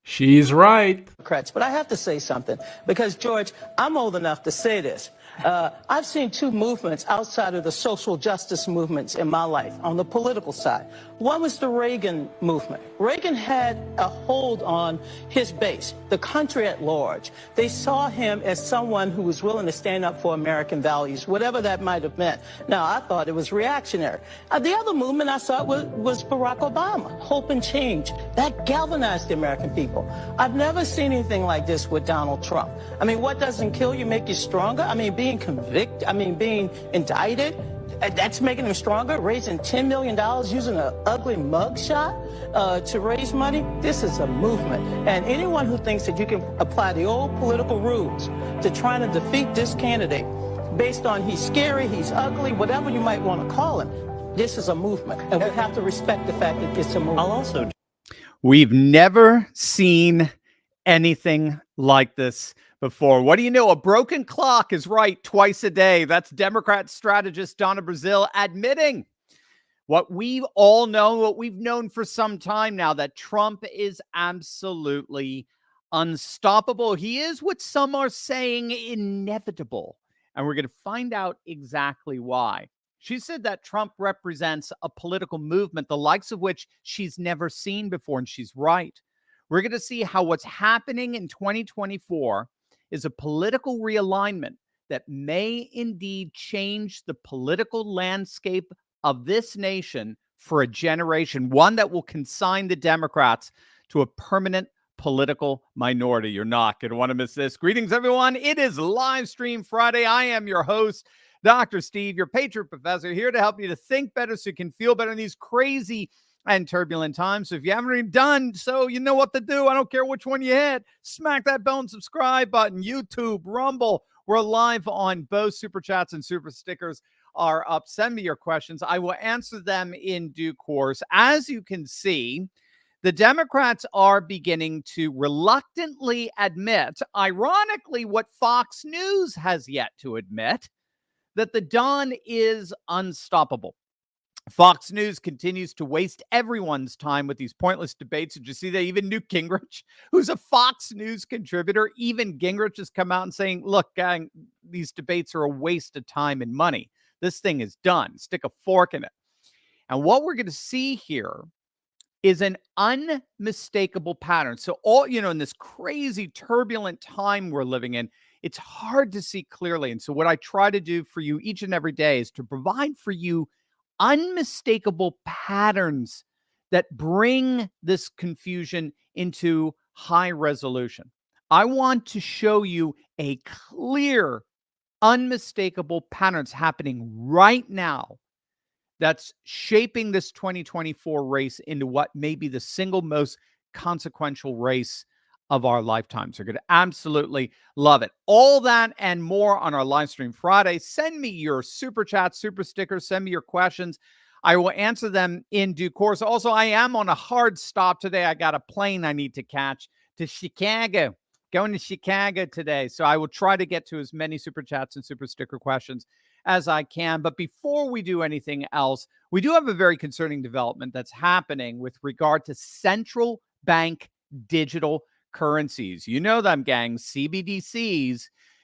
She's right. Democrats. But I have to say something because, George, I'm old enough to say this. I've seen two movements outside of the social justice movements in my life on the political side. One was the Reagan movement. Reagan had a hold on his base, the country at large. They saw him as someone who was willing to stand up for American values, whatever that might have meant. Now, I thought it was reactionary. The other movement I saw was Barack Obama, hope and change. That galvanized the American people. I've never seen anything like this with Donald Trump. I mean, what doesn't kill you make you stronger? I mean, being convicted, being indicted, that's making him stronger. Raising $10 million using an ugly mugshot to raise money. This is a movement. And anyone who thinks that you can apply the old political rules to trying to defeat this candidate based on he's scary, he's ugly, whatever you might want to call him, this is a movement. And we have to respect the fact that it's a movement. We've never seen anything like this before. What do you know? A broken clock is right twice a day. That's Democrat strategist Donna Brazile admitting what we've all known, what we've known for some time now, that Trump is absolutely unstoppable. He is what some are saying inevitable. And we're going to find out exactly why. She said that Trump represents a political movement, the likes of which she's never seen before, and she's right. We're going to see how what's happening in 2024 is a political realignment that may indeed change the political landscape of this nation for a generation, one that will consign the Democrats to a permanent political minority. You're not going to want to miss this. Greetings, everyone. It is Live Stream Friday. I am your host, Dr. Steve, your Patriot Professor, here to help you to think better so you can feel better in these crazy and turbulent times. So if you haven't already done so, you know what to do. I don't care which one you hit. Smack that bell and subscribe button. YouTube, Rumble. We're live on both Super Chats and Super Stickers are up. Send me your questions. I will answer them in due course. As you can see, the Democrats are beginning to reluctantly admit, ironically, what Fox News has yet to admit, that the Don is unstoppable. Fox News continues to waste everyone's time with these pointless debates. Did you see that even Newt Gingrich, who's a Fox News contributor, even Gingrich has come out and saying, look, gang, these debates are a waste of time and money. This thing is done. Stick a fork in it. And what we're going to see here is an unmistakable pattern. So in this crazy, turbulent time we're living in, it's hard to see clearly. And so what I try to do for you each and every day is to provide for you unmistakable patterns that bring this confusion into high resolution. I want to show you a clear, unmistakable patterns happening right now that's shaping this 2024 race into what may be the single most consequential race of our lifetimes. You're going to absolutely love it. All that and more on our live stream Friday. Send me your super chat, super stickers. Send me your questions. I will answer them in due course. Also, I am on a hard stop today. I got a plane I need to catch to Chicago. Going to Chicago today. So I will try to get to as many super chats and super sticker questions as I can. But before we do anything else, we do have a very concerning development that's happening with regard to central bank digital currencies. You know them, gang, CBDCs.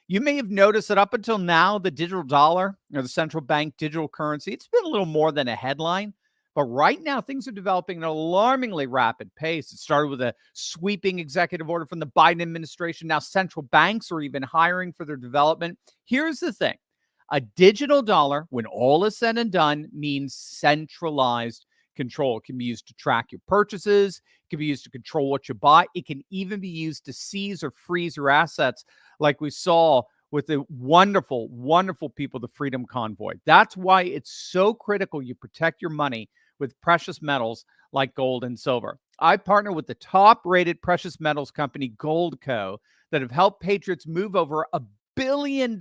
You may have noticed that up until now, the digital dollar or the central bank digital currency, it's been a little more than a headline. But right now, things are developing at an alarmingly rapid pace. It started with a sweeping executive order from the Biden administration. Now, central banks are even hiring for their development. Here's the thing. A digital dollar, when all is said and done, means centralized control. It can be used to track your purchases. It can be used to control what you buy. It can even be used to seize or freeze your assets, like we saw with the wonderful, wonderful people, the Freedom Convoy. That's why it's so critical you protect your money with precious metals like gold and silver. I partner with the top-rated precious metals company, Goldco, that have helped patriots move over $1 billion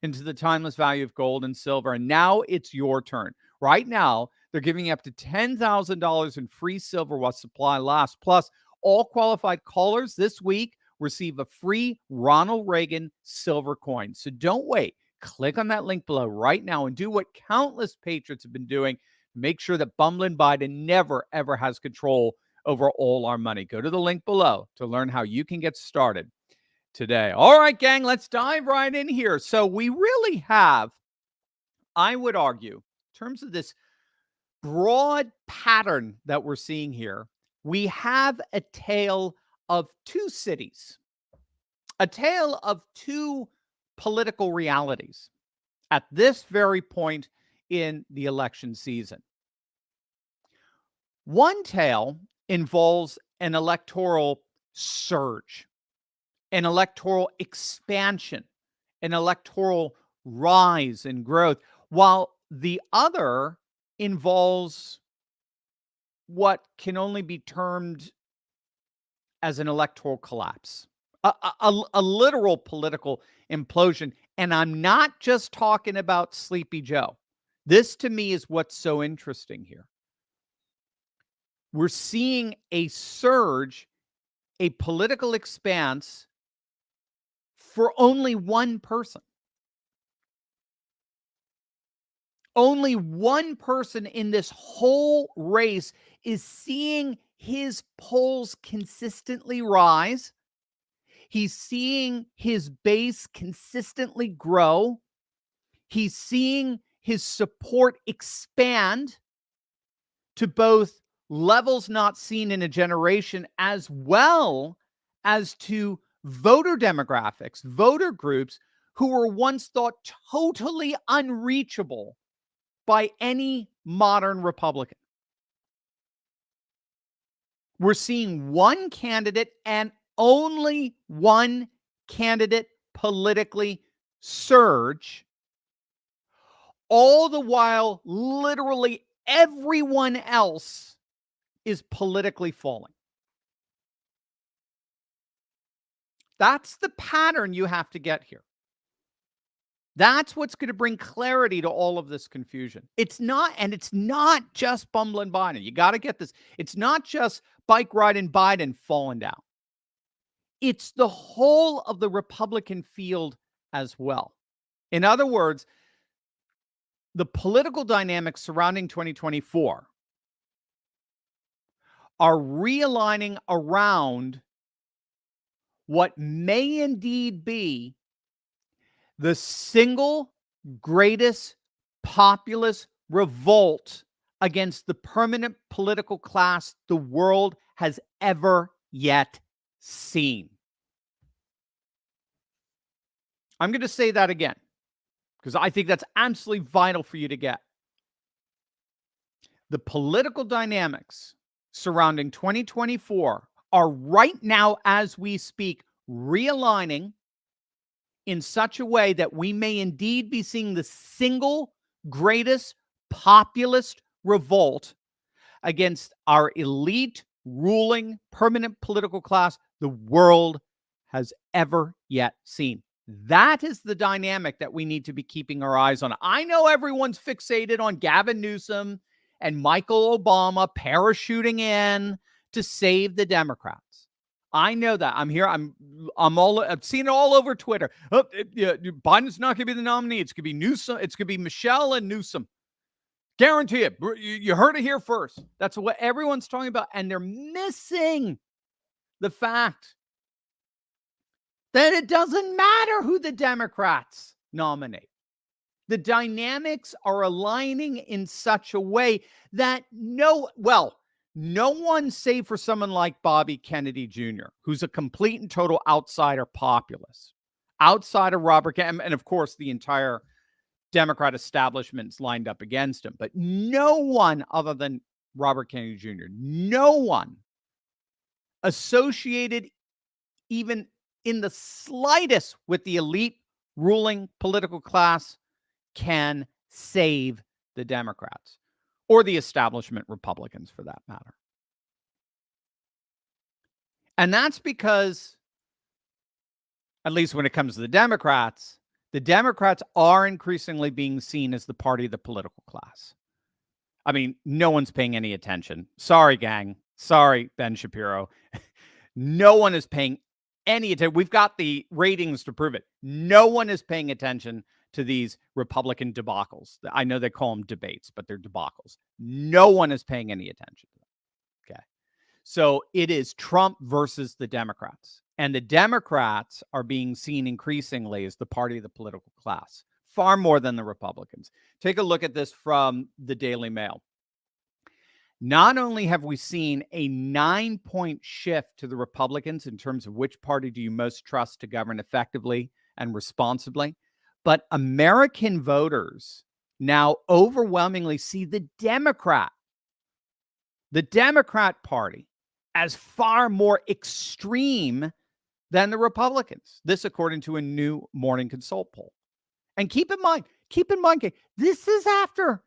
into the timeless value of gold and silver. And now it's your turn. Right now, they're giving up to $10,000 in free silver while supply lasts. Plus, all qualified callers this week receive a free Ronald Reagan silver coin. So don't wait. Click on that link below right now and do what countless patriots have been doing. Make sure that bumbling Biden never, ever has control over all our money. Go to the link below to learn how you can get started today. All right, gang, let's dive right in here. So we really have, I would argue, in terms of this broad pattern that we're seeing here, we have a tale of two cities, a tale of two political realities at this very point in the election season. One tale involves an electoral surge, an electoral expansion, an electoral rise and growth, while the other involves what can only be termed as an electoral collapse, a literal political implosion. And I'm not just talking about Sleepy Joe. This, to me, is what's so interesting here. We're seeing a surge, a political expanse for only one person. Only one person in this whole race is seeing his polls consistently rise. He's seeing his base consistently grow. He's seeing his support expand to both levels not seen in a generation, as well as to voter demographics, voter groups who were once thought totally unreachable by any modern Republican. We're seeing one candidate and only one candidate politically surge, all the while literally everyone else is politically falling. That's the pattern you have to get here. That's what's going to bring clarity to all of this confusion. It's not just bumbling Biden. You got to get this. It's not just bike riding Biden falling down. It's the whole of the Republican field as well. In other words, the political dynamics surrounding 2024 are realigning around what may indeed be the single greatest populist revolt against the permanent political class the world has ever yet seen. I'm going to say that again, because I think that's absolutely vital for you to get. The political dynamics surrounding 2024 are right now, as we speak, realigning in such a way that we may indeed be seeing the single greatest populist revolt against our elite ruling permanent political class the world has ever yet seen. That is the dynamic that we need to be keeping our eyes on. I know everyone's fixated on Gavin Newsom and Michael Obama parachuting in to save the Democrats. I know that. I'm here. I've seen it all over Twitter. Oh, Biden's not going to be the nominee. It's going to be Newsom. It's going to be Michelle and Newsom. Guarantee it. You heard it here first. That's what everyone's talking about. And they're missing the fact that it doesn't matter who the Democrats nominate. The dynamics are aligning in such a way that no one, save for someone like Bobby Kennedy Jr., who's a complete and total outsider populist, outside of Robert, and of course the entire Democrat establishment's lined up against him. But no one other than Robert Kennedy Jr., no one associated even in the slightest with the elite ruling political class can save the Democrats or the establishment Republicans for that matter. And that's because, at least when it comes to the Democrats are increasingly being seen as the party of the political class. I mean, no one's paying any attention. Sorry, gang. Sorry, Ben Shapiro. No one is paying any attention. We've got the ratings to prove it. No one is paying attention to these Republican debacles. I know they call them debates, but they're debacles. No one is paying any attention to them. Okay. So it is Trump versus the Democrats. And the Democrats are being seen increasingly as the party of the political class, far more than the Republicans. Take a look at this from the Daily Mail. Not only have we seen a 9-point shift to the Republicans in terms of which party do you most trust to govern effectively and responsibly, but American voters now overwhelmingly see the Democrat Party as far more extreme than the Republicans. This according to a new Morning Consult poll. And keep in mind, this is after,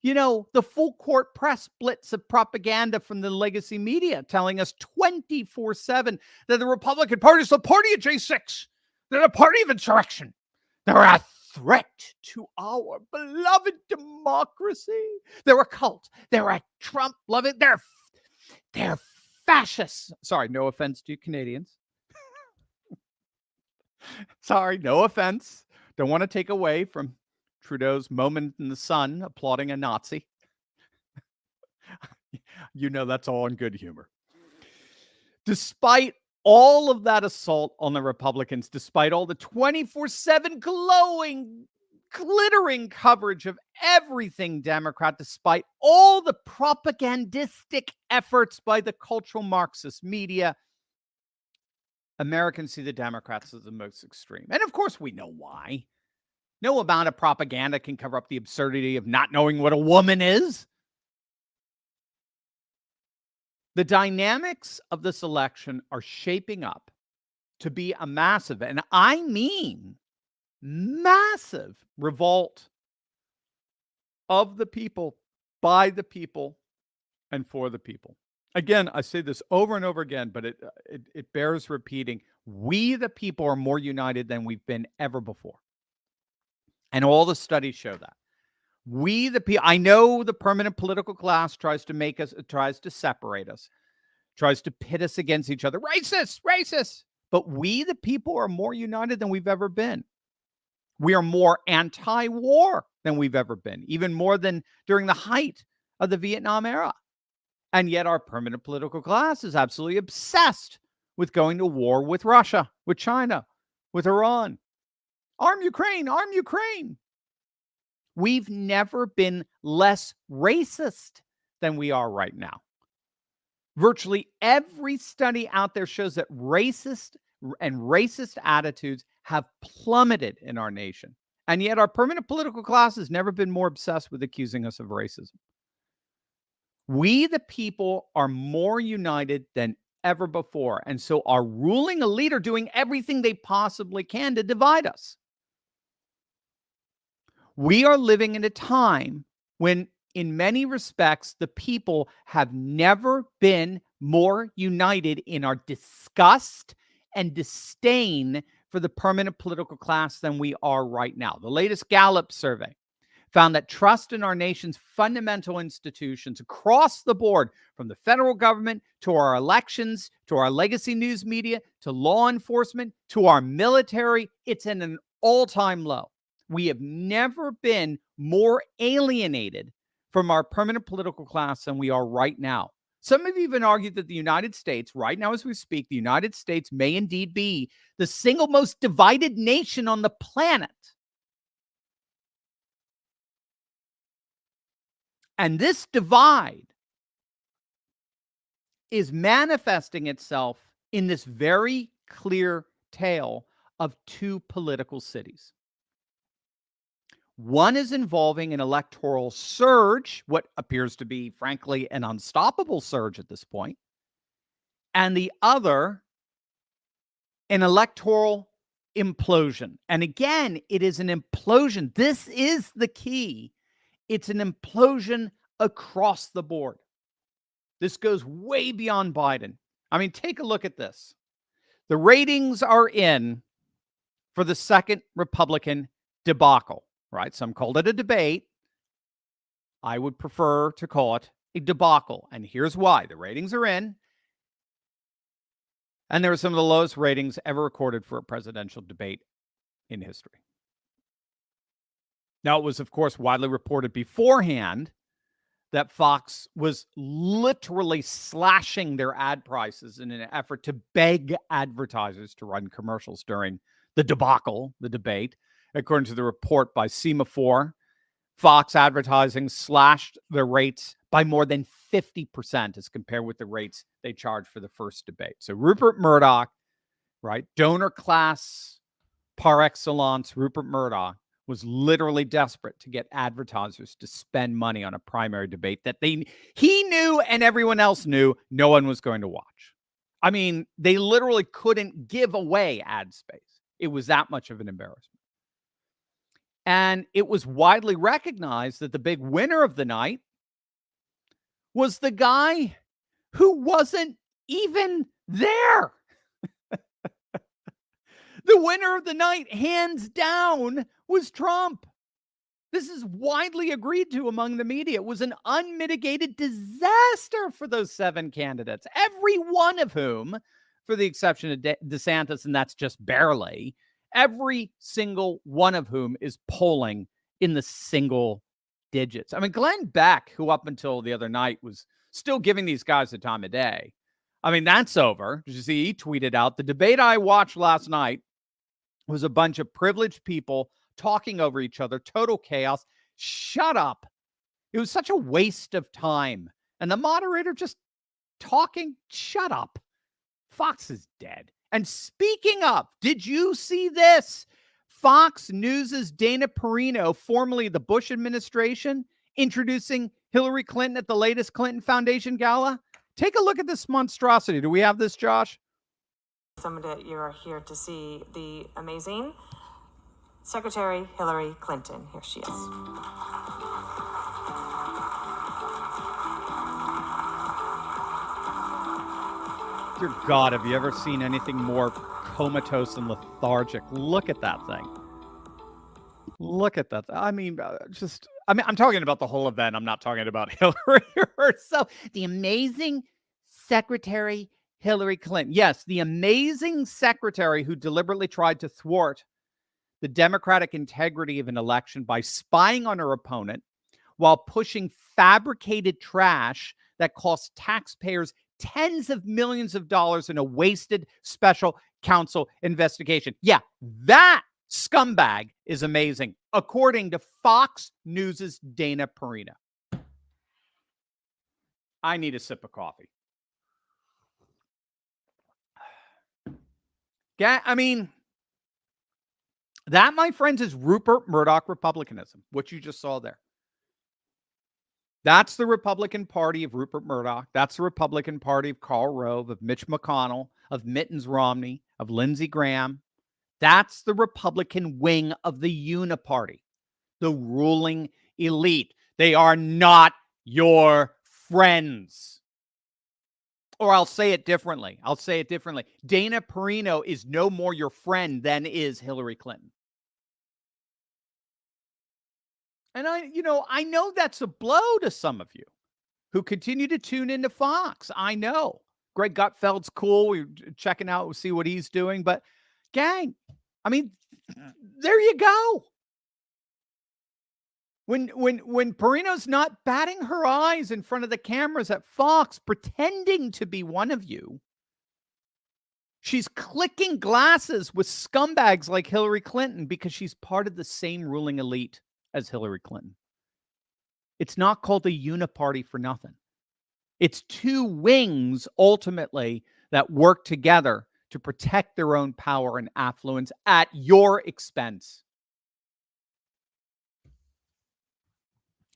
the full court press blitz of propaganda from the legacy media telling us 24/7 that the Republican Party is the party of J6. They're the party of insurrection. They're a threat to our beloved democracy. They're a cult. They're a Trump loving. They're fascists. Sorry, no offense to you Canadians. Sorry, no offense. Don't want to take away from Trudeau's moment in the sun applauding a Nazi. That's all in good humor. Despite all of that assault on the Republicans, despite all the 24/7 glowing, glittering coverage of everything Democrat, despite all the propagandistic efforts by the cultural Marxist media, Americans see the Democrats as the most extreme. And of course, we know why. No amount of propaganda can cover up the absurdity of not knowing what a woman is. The dynamics of this election are shaping up to be a massive, and I mean massive, revolt of the people, by the people, and for the people. Again, I say this over and over again, but it bears repeating. We, the people, are more united than we've been ever before. And all the studies show that. We, the people, I know the permanent political class tries to separate us, tries to pit us against each other. Racist. But we, the people, are more united than we've ever been. We are more anti-war than we've ever been, even more than during the height of the Vietnam era. And yet our permanent political class is absolutely obsessed with going to war with Russia, with China, with Iran. Arm Ukraine, arm Ukraine. We've never been less racist than we are right now. Virtually every study out there shows that racist attitudes have plummeted in our nation. And yet our permanent political class has never been more obsessed with accusing us of racism. We, the people, are more united than ever before. And so our ruling elite are doing everything they possibly can to divide us. We are living in a time when, in many respects, the people have never been more united in our disgust and disdain for the permanent political class than we are right now. The latest Gallup survey found that trust in our nation's fundamental institutions across the board, from the federal government to our elections, to our legacy news media, to law enforcement, to our military, it's in an all-time low. We have never been more alienated from our permanent political class than we are right now. Some have even argued that the United States, right now as we speak, the United States may indeed be the single most divided nation on the planet. And this divide is manifesting itself in this very clear tale of two political cities. One is involving an electoral surge, what appears to be, frankly, an unstoppable surge at this point. And the other, an electoral implosion. And again, it is an implosion. This is the key. It's an implosion across the board. This goes way beyond Biden. I mean, take a look at this. The ratings are in for the second Republican debacle, right? Some called it a debate. I would prefer to call it a debacle. And here's why. The ratings are in. And there are some of the lowest ratings ever recorded for a presidential debate in history. Now, it was, of course, widely reported beforehand that Fox was literally slashing their ad prices in an effort to beg advertisers to run commercials during the debacle, the debate. According to the report by Semaphore, Fox advertising slashed their rates by more than 50% as compared with the rates they charged for the first debate. So Rupert Murdoch, right, donor class par excellence, Rupert Murdoch was literally desperate to get advertisers to spend money on a primary debate that he knew and everyone else knew no one was going to watch. I mean, they literally couldn't give away ad space. It was that much of an embarrassment. And it was widely recognized that the big winner of the night was the guy who wasn't even there. The winner of the night, hands down, was Trump. This is widely agreed to among the media. It was an unmitigated disaster for those 7 candidates, every one of whom, for the exception of DeSantis, and that's just barely, every single one of whom is polling in the single digits. I mean, Glenn Beck, who up until the other night was still giving these guys the time of day, I mean, that's over. Did you see he tweeted out, the debate I watched last night was a bunch of privileged people talking over each other, total chaos. Shut up. It was such a waste of time. And the moderator just talking, shut up. Fox is dead. And speaking of, did you see this? Fox News' Dana Perino, formerly the Bush administration, introducing Hillary Clinton at the latest Clinton Foundation Gala. Take a look at this monstrosity. Do we have this, Josh? Some that you're here to see the amazing Secretary Hillary Clinton. Here she is. Dear God, have you ever seen anything more comatose and lethargic? Look at that thing. Look at that. I mean, I'm talking about the whole event. I'm not talking about Hillary herself. The amazing Secretary Hillary Clinton. Yes, the amazing secretary who deliberately tried to thwart the democratic integrity of an election by spying on her opponent while pushing fabricated trash that cost taxpayers tens of millions of dollars in a wasted special counsel investigation. Yeah, that scumbag is amazing, according to Fox News' Dana Perino. I need a sip of coffee. Yeah, I mean, that, my friends, is Rupert Murdoch Republicanism, what you just saw there. That's the Republican Party of Rupert Murdoch. That's the Republican Party of Karl Rove, of Mitch McConnell, of Mittens Romney, of Lindsey Graham. That's the Republican wing of the Uniparty, the ruling elite. They are not your friends. Or I'll say it differently. Dana Perino is no more your friend than is Hillary Clinton. And I know that's a blow to some of you who continue to tune into Fox. I know. Greg Gutfeld's cool. We're checking out, see what he's doing. But gang, I mean, there you go. When Perino's not batting her eyes in front of the cameras at Fox, pretending to be one of you, she's clicking glasses with scumbags like Hillary Clinton because she's part of the same ruling elite as Hillary Clinton. It's not called a uniparty for nothing. It's two wings, ultimately, that work together to protect their own power and affluence at your expense.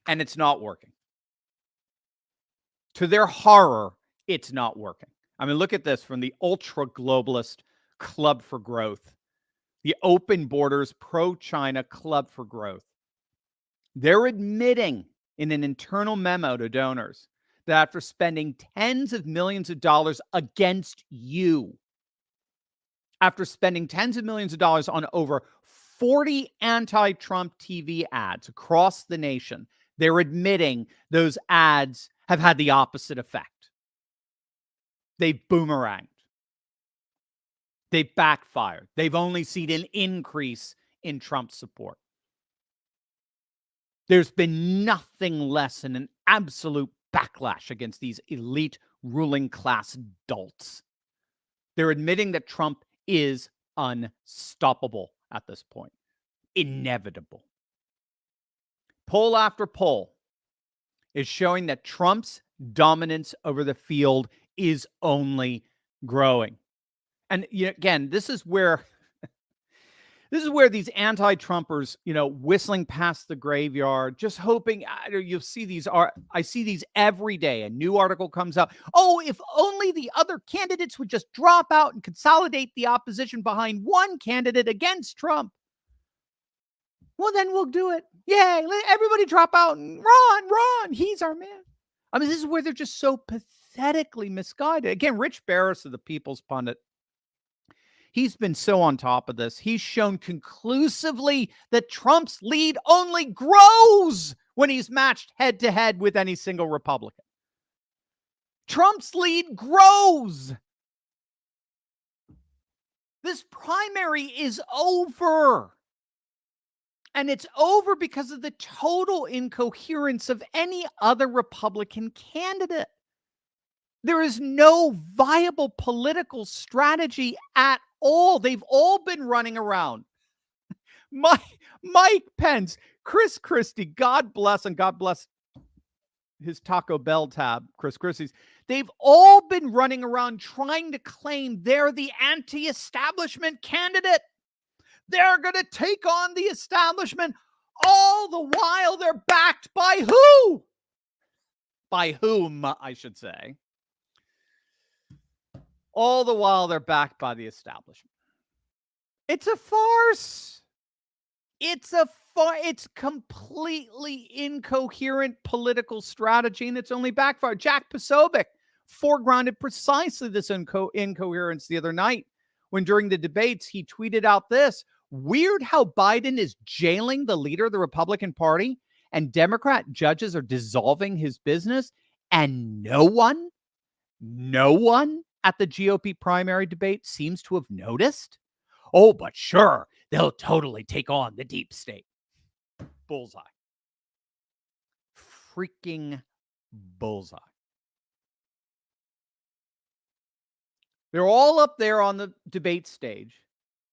And it's not working. To their horror, it's not working. I mean, look at this from the ultra-globalist Club for Growth, the open borders, pro-China Club for Growth. They're admitting in an internal memo to donors that after spending tens of millions of dollars against you, after spending tens of millions of dollars on over 40 anti-Trump TV ads across the nation, they're admitting those ads have had the opposite effect. They've boomeranged. They've backfired. They've only seen an increase in Trump support. There's been nothing less than an absolute backlash against these elite ruling class dolts. They're admitting that Trump is unstoppable at this point, inevitable. Poll after poll is showing that Trump's dominance over the field is only growing. And again, this is where these anti-Trumpers, whistling past the graveyard, just hoping you'll see these. I see these every day. A new article comes out. Oh, if only the other candidates would just drop out and consolidate the opposition behind one candidate against Trump. Well, then we'll do it. Yay, let everybody drop out and run. He's our man. I mean, this is where they're just so pathetically misguided. Again, Rich Barris of the People's Pundit, he's been so on top of this. He's shown conclusively that Trump's lead only grows when he's matched head to head with any single Republican. Trump's lead grows. This primary is over. And it's over because of the total incoherence of any other Republican candidate. There is no viable political strategy at all. They've all been running around. Mike Pence, Chris Christie, God bless, and God bless his Taco Bell tab, Chris Christie's. They've all been running around trying to claim they're the anti-establishment candidate. They're going to take on the establishment, all the while they're backed by who? By whom, I should say. All the while they're backed by the establishment. It's a farce. It's completely incoherent political strategy, and it's only backfired. Jack Posobiec foregrounded precisely this incoherence the other night when during the debates he tweeted out this: weird how Biden is jailing the leader of the Republican Party and Democrat judges are dissolving his business, and no one at the GOP primary debate seems to have noticed. Oh, but sure, they'll totally take on the deep state. Bullseye. Freaking bullseye. They're all up there on the debate stage,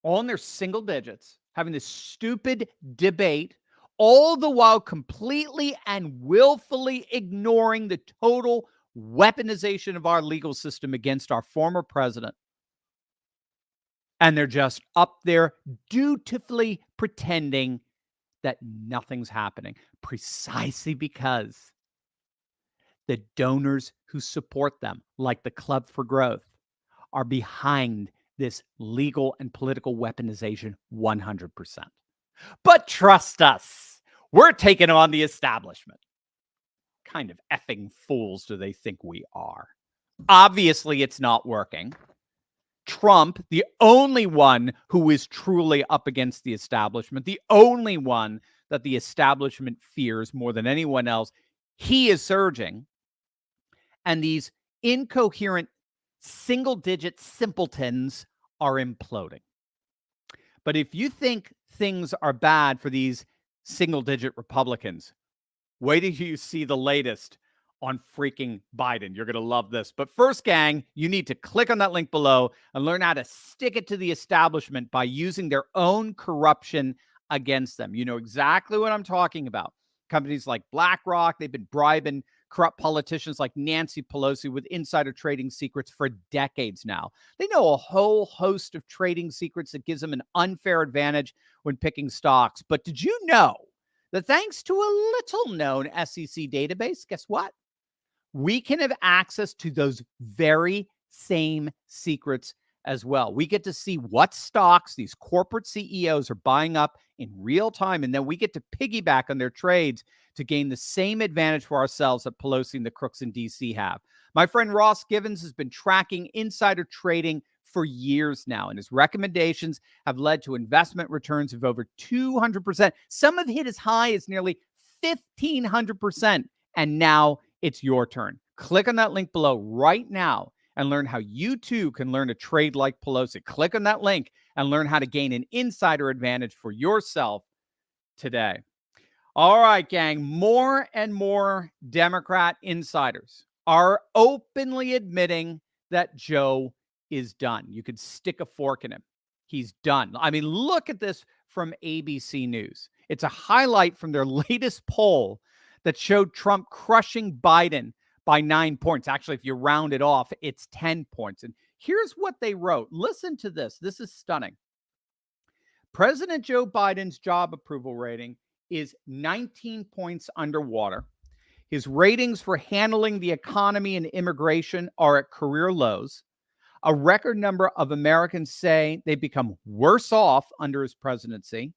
all in their single digits, having this stupid debate, all the while completely and willfully ignoring the total weaponization of our legal system against our former president. And they're just up there dutifully pretending that nothing's happening, precisely because the donors who support them, like the Club for Growth, are behind this legal and political weaponization 100%. But trust us, we're taking on the establishment. What kind of effing fools do they think we are? Obviously, it's not working. Trump, the only one who is truly up against the establishment, the only one that the establishment fears more than anyone else, he is surging. And these incoherent single-digit simpletons are imploding. But if you think things are bad for these single-digit Republicans, wait till you see the latest on freaking Biden. You're going to love this. But first, gang, you need to click on that link below and learn how to stick it to the establishment by using their own corruption against them. You know exactly what I'm talking about. Companies like BlackRock, they've been bribing corrupt politicians like Nancy Pelosi with insider trading secrets for decades now. They know a whole host of trading secrets that gives them an unfair advantage when picking stocks. But did you know that thanks to a little-known SEC database, guess what? We can have access to those very same secrets as well. We get to see what stocks these corporate CEOs are buying up in real time, and then we get to piggyback on their trades to gain the same advantage for ourselves that Pelosi and the crooks in D.C. have. My friend Ross Givens has been tracking insider trading for years now, and his recommendations have led to investment returns of over 200%. Some have hit as high as nearly 1,500%, and now it's your turn. Click on that link below right now and learn how you too can learn to trade like Pelosi. Click on that link and learn how to gain an insider advantage for yourself today. All right, gang. More and more Democrat insiders are openly admitting that Joe is done. You could stick a fork in him. He's done. I mean, look at this from ABC News. It's a highlight from their latest poll that showed Trump crushing Biden by 9 points. Actually, if you round it off, it's 10 points. And here's what they wrote. Listen to this. This is stunning. President Joe Biden's job approval rating is 19 points underwater. His ratings for handling the economy and immigration are at career lows. A record number of Americans say they've become worse off under his presidency.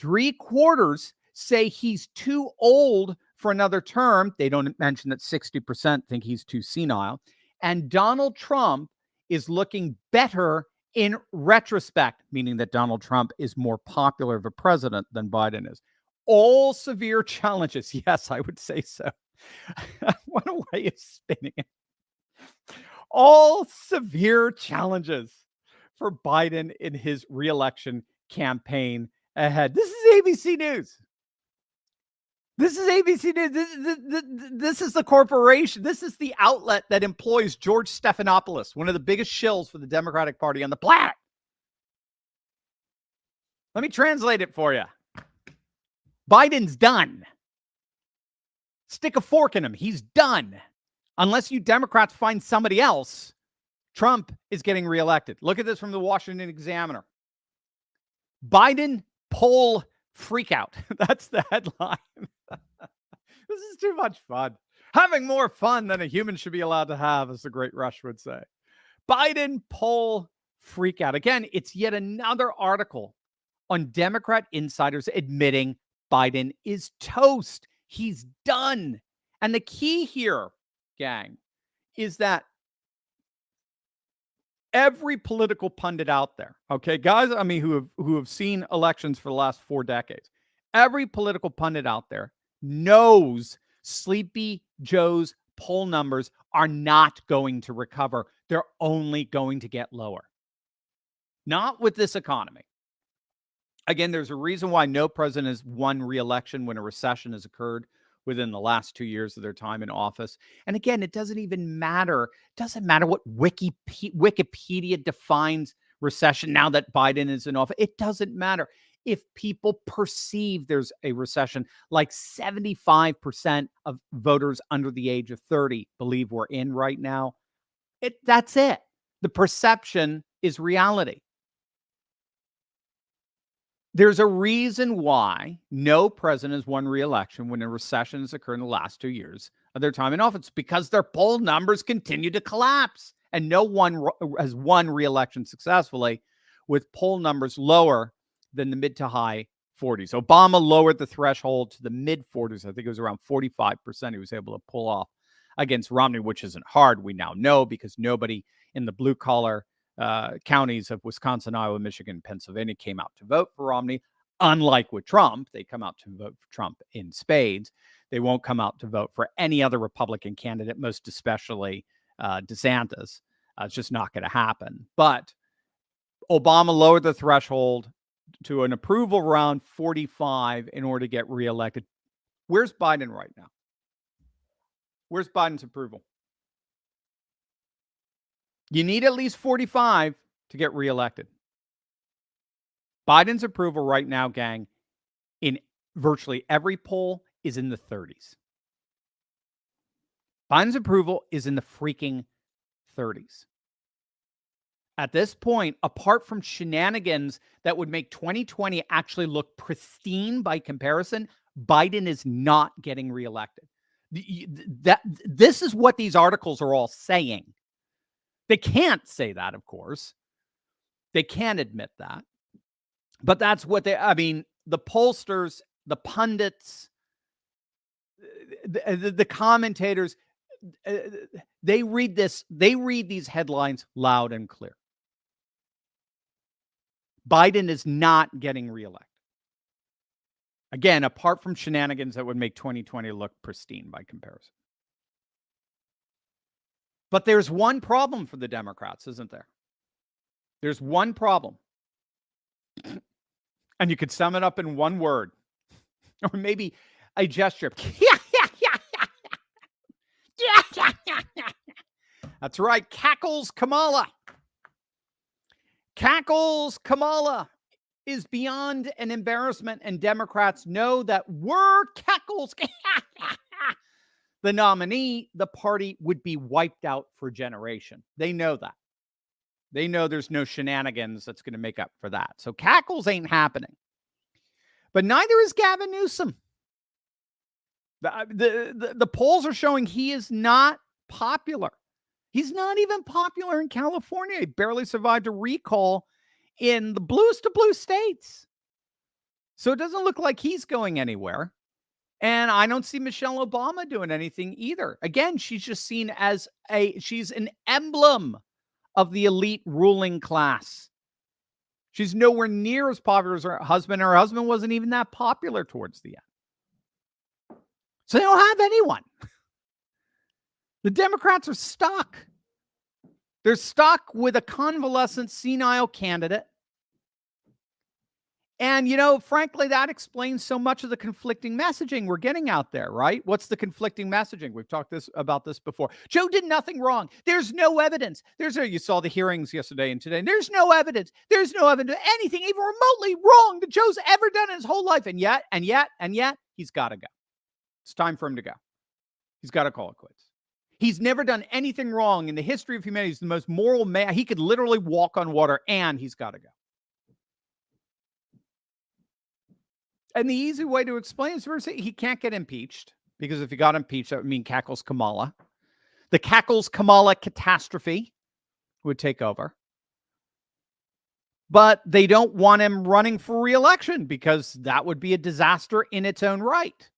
3/4 say he's too old for another term. They don't mention that 60% think he's too senile. And Donald Trump is looking better in retrospect, meaning that Donald Trump is more popular of a president than Biden is. All severe challenges. Yes, I would say so. What a way of spinning it. All severe challenges for Biden in his reelection campaign ahead. This is ABC News. This is ABC News. This is the corporation. This is the outlet that employs George Stephanopoulos, one of the biggest shills for the Democratic Party on the planet. Let me translate it for you. Biden's done. Stick a fork in him. He's done. Unless you Democrats find somebody else, Trump is getting reelected. Look at this from the Washington Examiner. Biden poll freakout. That's the headline. This is too much fun. Having more fun than a human should be allowed to have, as the great Rush would say. Biden poll freakout. Again, it's yet another article on Democrat insiders admitting Biden is toast. He's done. And the key here, gang, is that every political pundit out there, okay, guys, I mean, who have seen elections for the last 4 decades, every political pundit out there knows Sleepy Joe's poll numbers are not going to recover. They're only going to get lower. Not with this economy. Again, there's a reason why no president has won re-election when a recession has occurred within the last 2 years of their time in office. And again, it doesn't even matter. It doesn't matter what Wikipedia defines recession now that Biden is in office. It doesn't matter. If people perceive there's a recession, like 75% of voters under the age of 30 believe we're in right now, that's it. The perception is reality. There's a reason why no president has won re-election when a recession has occurred in the last 2 years of their time in office, because their poll numbers continue to collapse. And no one has won re-election successfully with poll numbers lower than the mid to high 40s. Obama lowered the threshold to the mid 40s. I think it was around 45% he was able to pull off against Romney, which isn't hard, we now know, because nobody in the blue collar counties of Wisconsin, Iowa, Michigan, Pennsylvania came out to vote for Romney. Unlike with Trump, they come out to vote for Trump in spades. They won't come out to vote for any other Republican candidate, most especially DeSantis. It's just not going to happen. But Obama lowered the threshold to an approval around 45 in order to get reelected. Where's Biden right now? Where's Biden's approval? You need at least 45 to get reelected. Biden's approval right now, gang, in virtually every poll is in the 30s. Biden's approval is in the freaking 30s. At this point, apart from shenanigans that would make 2020 actually look pristine by comparison, Biden is not getting reelected. This is what these articles are all saying. They can't say that, of course. They can't admit that. But that's what the pollsters, the pundits, the commentators, they read these headlines loud and clear. Biden is not getting reelected. Again, apart from shenanigans that would make 2020 look pristine by comparison. But there's one problem for the Democrats, isn't there? There's one problem. And you could sum it up in one word. Or maybe a gesture. That's right. Cackles Kamala. Cackles Kamala is beyond an embarrassment, and Democrats know that were Cackles the nominee, the party would be wiped out for a generation. They know that. They know there's no shenanigans that's going to make up for that. So Cackles ain't happening. But neither is Gavin Newsom. The polls are showing he is not popular. He's not even popular in California. He barely survived a recall in the bluest of blue states. So it doesn't look like he's going anywhere. And I don't see Michelle Obama doing anything either. Again, she's just seen as she's an emblem of the elite ruling class. She's nowhere near as popular as her husband. Her husband wasn't even that popular towards the end. So they don't have anyone. The Democrats are stuck. They're stuck with a convalescent, senile candidate. And, frankly, that explains so much of the conflicting messaging we're getting out there, right? What's the conflicting messaging? We've talked about this before. Joe did nothing wrong. There's no evidence. You saw the hearings yesterday and today. And there's no evidence. There's no evidence of anything even remotely wrong that Joe's ever done in his whole life. And yet, he's got to go. It's time for him to go. He's got to call it quits. He's never done anything wrong in the history of humanity. He's the most moral man. He could literally walk on water, and he's got to go. And the easy way to explain is he can't get impeached, because if he got impeached, that would mean Cackles Kamala. The Cackles Kamala catastrophe would take over. But they don't want him running for re-election because that would be a disaster in its own right.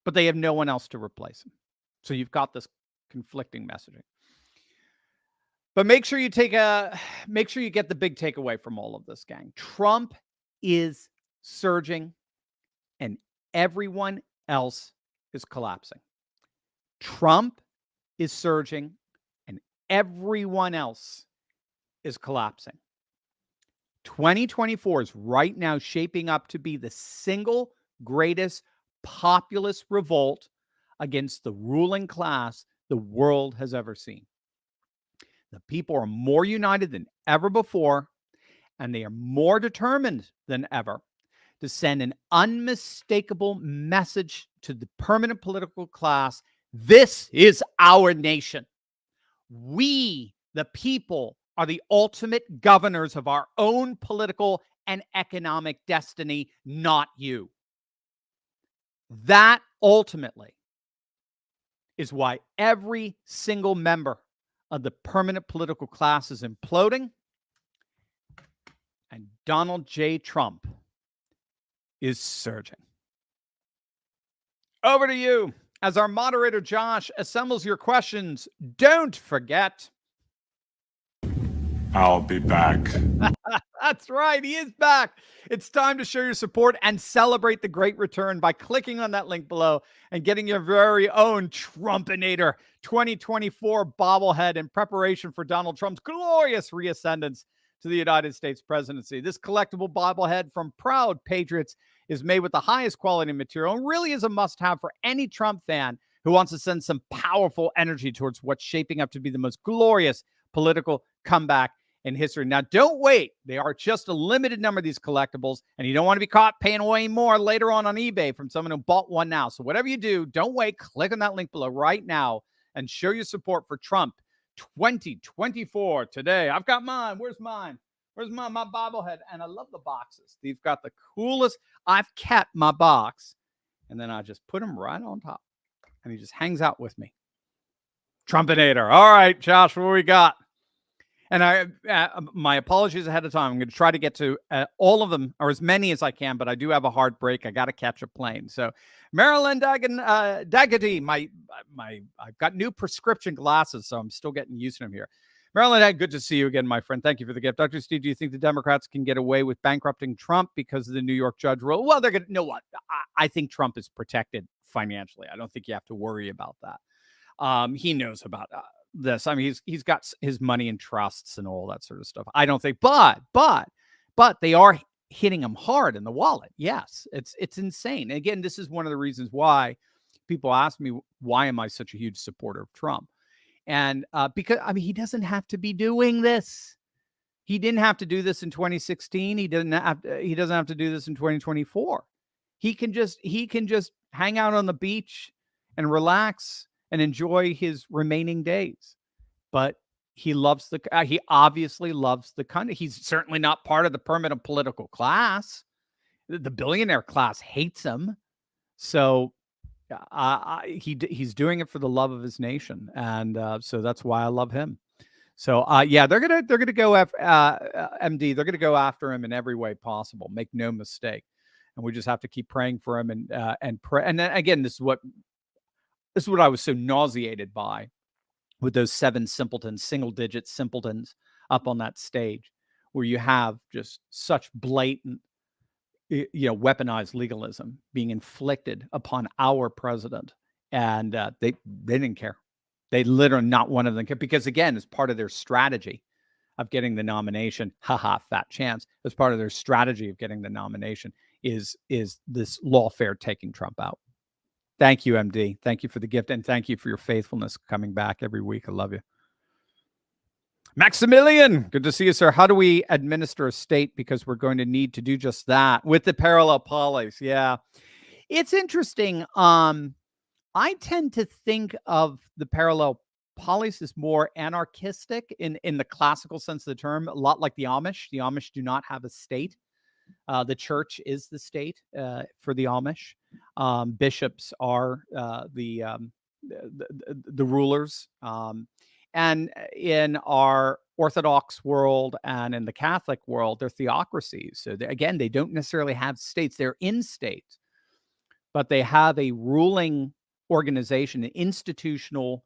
But they have no one else to replace him. So you've got this conflicting messaging. But make sure you get the big takeaway from all of this, gang. Trump is surging and everyone else is collapsing. Trump is surging and everyone else is collapsing. 2024 is right now shaping up to be the single greatest populist revolt against the ruling class the world has ever seen. The people are more united than ever before, and they are more determined than ever to send an unmistakable message to the permanent political class. This is our nation. We, the people, are the ultimate governors of our own political and economic destiny, not you. That ultimately is why every single member of the permanent political class is imploding, and Donald J. Trump is surging. Over to you. As our moderator, Josh, assembles your questions, don't forget, I'll be back. That's right. He is back. It's time to show your support and celebrate the great return by clicking on that link below and getting your very own Trumpinator 2024 bobblehead in preparation for Donald Trump's glorious reascendance to the United States presidency. This collectible bobblehead from Proud Patriots is made with the highest quality material and really is a must-have for any Trump fan who wants to send some powerful energy towards what's shaping up to be the most glorious political comeback in history. Now, don't wait. They are just a limited number of these collectibles, and you don't want to be caught paying way more later on eBay from someone who bought one now. So whatever you do, don't wait. Click on that link below right now and show your support for Trump 2024 today. I've got mine. Where's mine? Where's mine? My bobblehead. And I love the boxes. They've got the coolest. I've kept my box, and then I just put him right on top, and he just hangs out with me. Trumpinator. All right, Josh, what we got? And my apologies ahead of time. I'm going to try to get to all of them, or as many as I can, but I do have a hard break. I got to catch a plane. So, Marilyn Daggett, I've got new prescription glasses, so I'm still getting used to them here. Marilyn, good to see you again, my friend. Thank you for the gift. Dr. Steve, do you think the Democrats can get away with bankrupting Trump because of the New York judge rule? Well, they're going to, you know what? I think Trump is protected financially. I don't think you have to worry about that. He knows about this. I mean, he's got his money in trusts and all that sort of stuff. I don't think, but they are hitting them hard in the wallet. Yes, it's insane. And again, this is one of the reasons why people ask me, why am I such a huge supporter of Trump? And because, I mean, he doesn't have to be doing this. He didn't have to do this in 2016. He doesn't have to do this in 2024. He can just hang out on the beach and relax and enjoy his remaining days. But he obviously loves the country. He's certainly not part of the permanent political class. The billionaire class hates him. So he's doing it for the love of his nation. And so that's why I love him. So yeah, they're gonna go after MD. They're gonna go after him in every way possible. Make no mistake. And we just have to keep praying for him and pray. And then again, this is what I was so nauseated by, with those 7 simpletons, single-digit simpletons up on that stage, where you have just such blatant, weaponized legalism being inflicted upon our president, and they didn't care. They literally, not one of them cared, because again, as part of their strategy of getting the nomination, fat chance. As part of their strategy of getting the nomination is this lawfare taking Trump out. Thank you, MD. Thank you for the gift, and thank you for your faithfulness coming back every week. I love you. Maximilian, good to see you, sir. How do we administer a state? Because we're going to need to do just that with the parallel polis. Yeah, it's interesting. I tend to think of the parallel polis as more anarchistic in the classical sense of the term, a lot like the Amish. The Amish do not have a state. The church is the state for the Amish. Bishops are the rulers. And in our Orthodox world and in the Catholic world, they're theocracies. So again, they don't necessarily have states. They're in states, but they have a ruling organization, an institutional,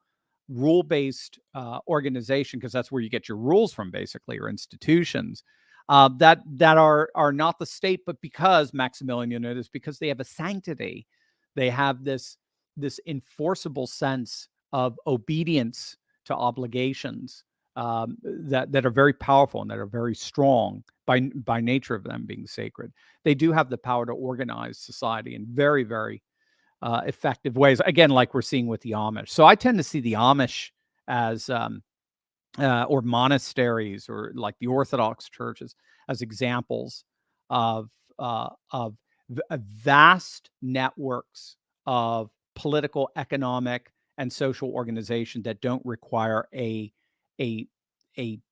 rule-based organization, because that's where you get your rules from, basically, or institutions. That are not the state, but because, Maximilian, you know this, because they have a sanctity, they have this enforceable sense of obedience to obligations that are very powerful and that are very strong by nature of them being sacred. They do have the power to organize society in very, very effective ways. Again, like we're seeing with the Amish. So I tend to see the Amish as or monasteries, or like the Orthodox churches, as examples of vast networks of political, economic, and social organization that don't require a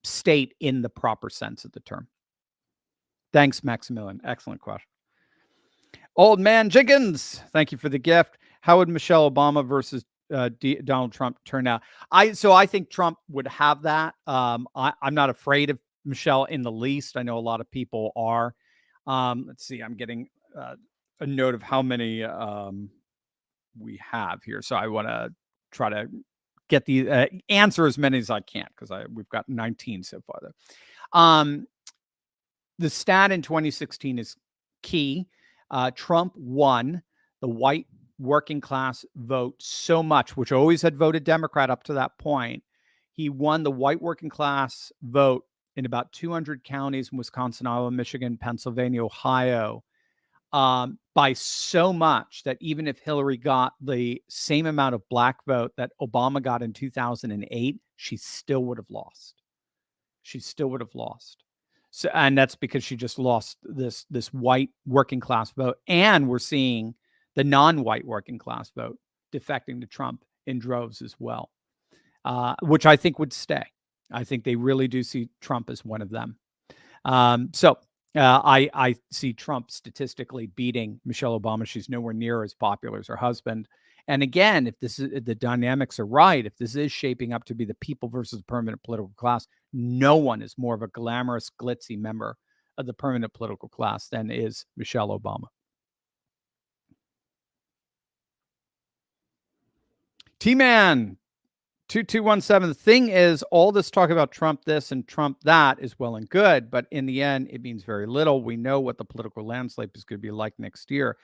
state in the proper sense of the term. Thanks, Maximilian. Excellent question. Old man Jenkins, thank you for the gift. How would Michelle Obama versus Donald Trump turn out? I think Trump would have that. I'm not afraid of Michelle in the least. I know a lot of people are. Let's see. I'm getting a note of how many we have here, so I want to try to get the answer as many as I can, because we've got 19 so far. Though, the stat in 2016 is key. Trump won the white working class vote so much, which always had voted Democrat up to that point. He won the white working class vote in about 200 counties in Wisconsin, Iowa, Michigan, Pennsylvania, Ohio, by so much that even if Hillary got the same amount of black vote that Obama got in 2008, she still would have lost. She still would have lost. So, and that's because she just lost this white working class vote. And we're seeing the non-white working class vote defecting to Trump in droves as well, which I think would stay. I think they really do see Trump as one of them. So I see Trump statistically beating Michelle Obama. She's nowhere near as popular as her husband. And again, if the dynamics are right, if this is shaping up to be the people versus the permanent political class, no one is more of a glamorous, glitzy member of the permanent political class than is Michelle Obama. T-Man 2217. The thing is, all this talk about Trump this and Trump that is well and good, but in the end, it means very little. We know what the political landscape is going to be like next year.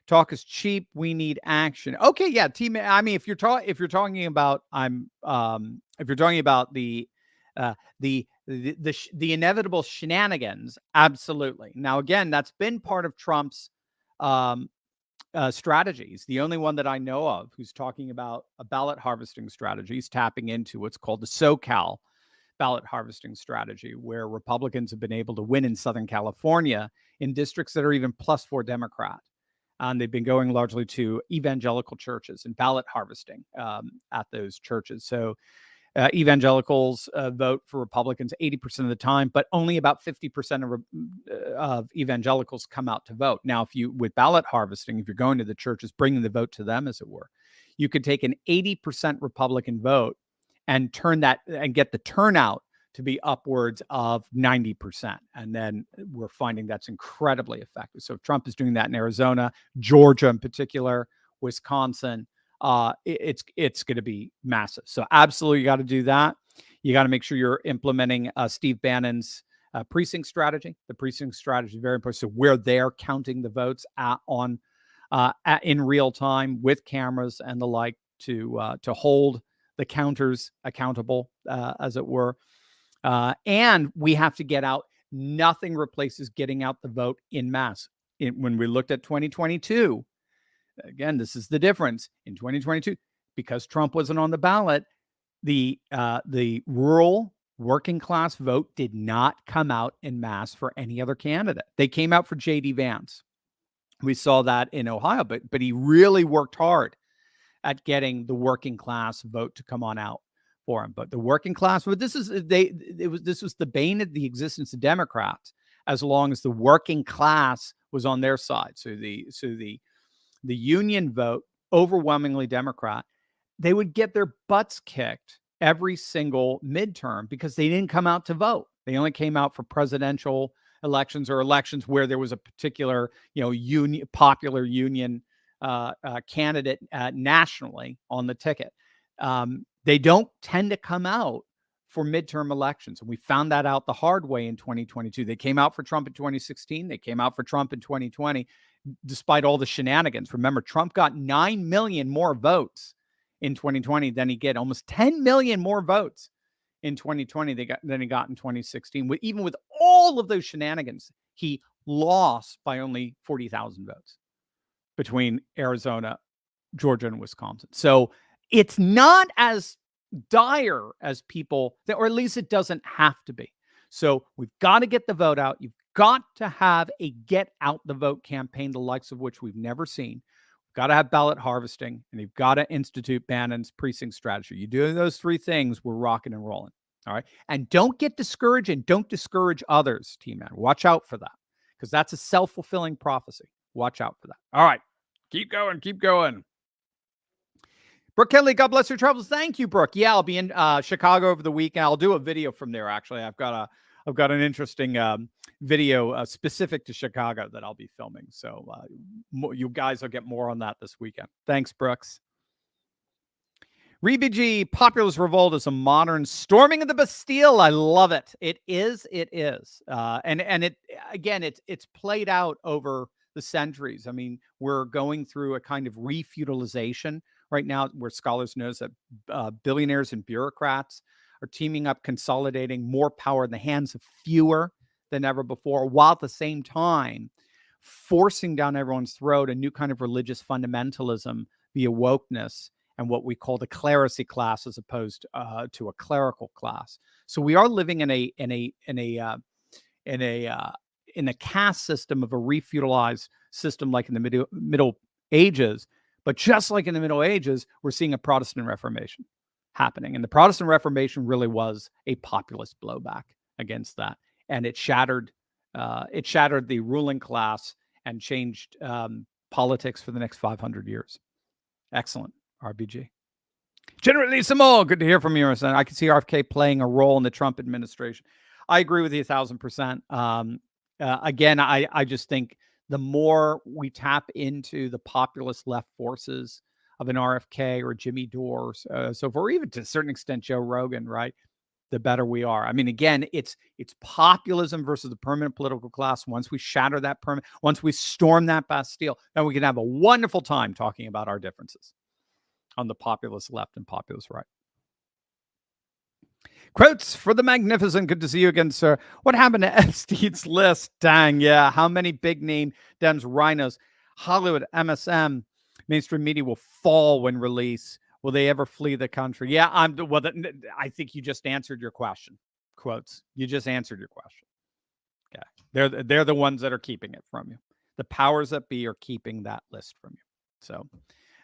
Talk is cheap. We need action. Okay, yeah, T-Man. I mean, if you're talking about the the inevitable shenanigans, absolutely. Now, again, that's been part of Trump's um, strategies. The only one that I know of who's talking about a ballot harvesting strategy is tapping into what's called the SoCal ballot harvesting strategy, where Republicans have been able to win in Southern California in districts that are even +4 Democrat. And they've been going largely to evangelical churches and ballot harvesting at those churches. So evangelicals vote for Republicans 80% of the time, but only about 50% of evangelicals come out to vote. Now, with ballot harvesting, if you're going to the churches, bringing the vote to them, as it were, you could take an 80% Republican vote and turn that and get the turnout to be upwards of 90%. And then we're finding that's incredibly effective. So if Trump is doing that in Arizona, Georgia in particular, Wisconsin, it's going to be massive. So absolutely, you got to do that. You got to make sure you're implementing Steve Bannon's precinct strategy. The precinct strategy is very important. So where they're counting the votes in real time with cameras and the like to hold the counters accountable, as it were. And we have to get out. Nothing replaces getting out the vote in mass. When we looked at 2022, again, this is the difference. In 2022, because Trump wasn't on the ballot, the rural working class vote did not come out in mass for any other candidate. They came out for J.D. Vance. We saw that in Ohio, but he really worked hard at getting the working class vote to come on out for him. But the working class, but this was the bane of the existence of Democrats, as long as the working class was on their side. So the union vote, overwhelmingly Democrat, they would get their butts kicked every single midterm because they didn't come out to vote. They only came out for presidential elections or elections where there was a particular, popular union candidate nationally on the ticket. They don't tend to come out for midterm elections. And we found that out the hard way in 2022. They came out for Trump in 2016. They came out for Trump in 2020, despite all the shenanigans. Remember, Trump got 9 million more votes in 2020 than he get almost 10 million more votes in 2020 than he got in 2016. Even with all of those shenanigans, he lost by only 40,000 votes between Arizona, Georgia, and Wisconsin. So it's not as dire as people, or at least it doesn't have to be. So we've got to get the vote out. You've got to have a get out the vote campaign, the likes of which we've never seen. We've got to have ballot harvesting, and you've got to institute Bannon's precinct strategy. You do those three things, we're rocking and rolling. All right. And don't get discouraged, and don't discourage others, Team Man. Watch out for that, because that's a self-fulfilling prophecy. Watch out for that. All right. Keep going. Keep going. Brooke Kelly, God bless your travels. Thank you, Brooke. Yeah, I'll be in Chicago over the weekend. I'll do a video from there. Actually, I've got an interesting video specific to Chicago that I'll be filming. So you guys will get more on that this weekend. Thanks, Brooks. Rebg, populist revolt is a modern storming of the Bastille. I love it. It is. And it again, it's played out over the centuries. I mean, we're going through a kind of refeudalization right now, where scholars knows that billionaires and bureaucrats are teaming up, consolidating more power in the hands of fewer than ever before, while at the same time forcing down everyone's throat a new kind of religious fundamentalism via wokeness and what we call the clerisy class, as opposed to a clerical class. So we are living in a caste system of a refeudalized system, like in the Middle Ages. But just like in the Middle Ages, we're seeing a Protestant Reformation happening. And the Protestant Reformation really was a populist blowback against that. And it shattered the ruling class and changed politics for the next 500 years. Excellent, RBG. General Lisa Moore, good to hear from you. I can see RFK playing a role in the Trump administration. I agree with you 1,000%. Again, I just think the more we tap into the populist left forces of an RFK or Jimmy Dore, so for even to a certain extent Joe Rogan, right, the better we are. I mean, again, it's populism versus the permanent political class. Once we shatter that once we storm that Bastille, then we can have a wonderful time talking about our differences on the populist left and populist right. Quotes for the magnificent. Good to see you again, sir. What happened to Epstein's list? Dang, yeah. How many big name Dems, rhinos, Hollywood, MSM, mainstream media will fall when released? Will they ever flee the country? Yeah, I think you just answered your question. Quotes. You just answered your question. Okay. They're the ones that are keeping it from you. The powers that be are keeping that list from you. So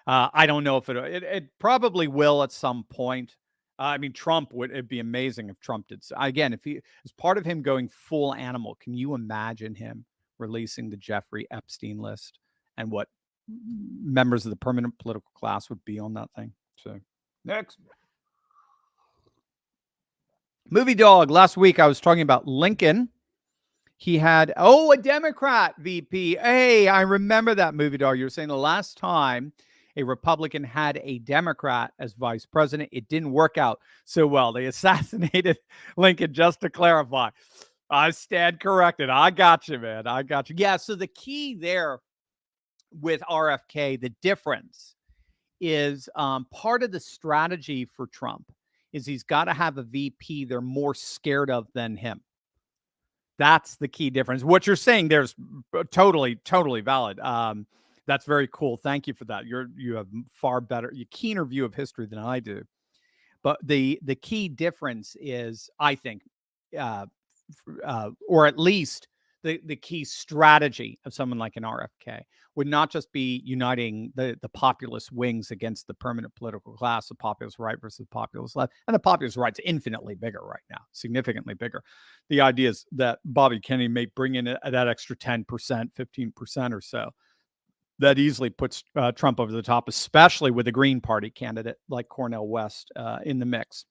I don't know if it probably will at some point. I mean, it'd be amazing if Trump did. Again, if he, as part of him going full animal, can you imagine him releasing the Jeffrey Epstein list and what members of the permanent political class would be on that thing? So, next. Movie Dog. Last week I was talking about Lincoln. He had, a Democrat VP. Hey, I remember that, Movie Dog. You were saying the last time a Republican had a Democrat as vice president, it didn't work out so well. They assassinated Lincoln, just to clarify. I stand corrected. I got you, man. I got you. Yeah, so the key there with RFK, the difference is part of the strategy for Trump is he's got to have a VP they're more scared of than him. That's the key difference. What you're saying there's totally valid. That's very cool. Thank you for that. You have far better, keener view of history than I do. But the key difference is, I think, or at least the key strategy of someone like an RFK would not just be uniting the populist wings against the permanent political class, the populist right versus the populist left. And the populist right's infinitely bigger right now, significantly bigger. The idea is that Bobby Kennedy may bring in that extra 10%, 15% or so. That easily puts Trump over the top, especially with a Green Party candidate like Cornel West in the mix.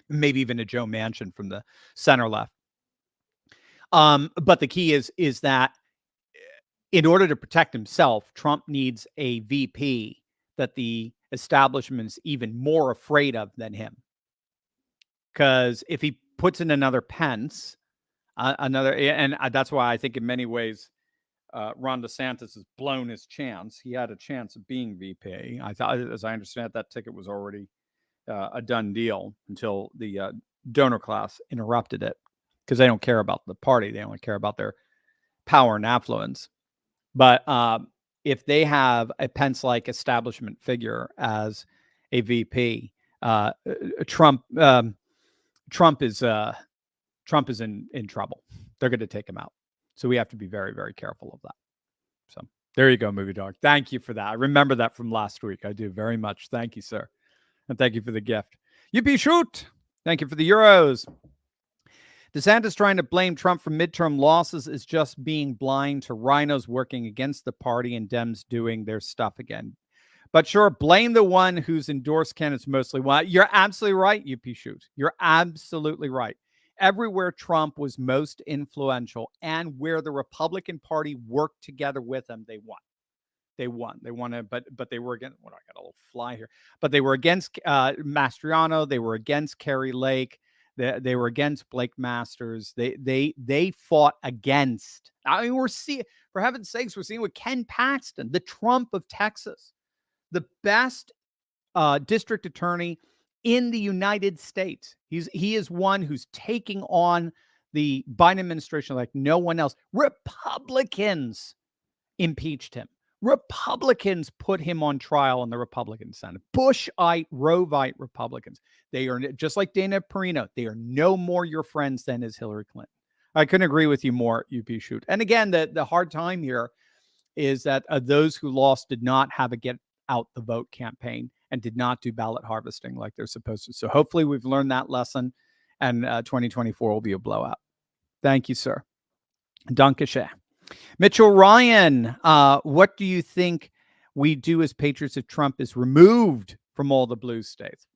Maybe even a Joe Manchin from the center left. But the key is that in order to protect himself, Trump needs a VP that the establishment's even more afraid of than him. Because if he puts in another Pence, that's why I think in many ways Ron DeSantis has blown his chance. He had a chance of being VP. I thought, as I understand, that ticket was already a done deal until the donor class interrupted it, because they don't care about the party. They only care about their power and affluence. But if they have a Pence-like establishment figure as a VP, Trump is in trouble. They're going to take him out. So we have to be very, very careful of that. So there you go, Movie Dog. Thank you for that. I remember that from last week. I do very much. Thank you, sir. And thank you for the gift. Yippee shoot. Thank you for the euros. DeSantis trying to blame Trump for midterm losses is just being blind to rhinos working against the party and Dems doing their stuff again. But sure, blame the one who's endorsed candidates mostly. Well, you're absolutely right, Yippee shoot. You're absolutely right. Everywhere Trump was most influential and where the Republican Party worked together with him, they won. They won. They won it, but they were against. What, I got a little fly here. But they were against Mastriano. They were against Kerry Lake. They were against Blake Masters. They fought against. I mean, we're seeing, for heaven's sakes, we're seeing with Ken Paxton, the Trump of Texas, the best district attorney in the United States. He is one who's taking on the Biden administration like no one else. Republicans impeached him. Republicans put him on trial in the Republican Senate. Bushite, Rovite Republicans. They are just like Dana Perino. They are no more your friends than is Hillary Clinton. I couldn't agree with you more, UP Shoot. And again, the hard time here is that those who lost did not have a get out the vote campaign and did not do ballot harvesting like they're supposed to. So hopefully we've learned that lesson, and 2024 will be a blowout. Thank you, sir. Dankeschön. Mitchell Ryan, what do you think we do as patriots if Trump is removed from all the blue states?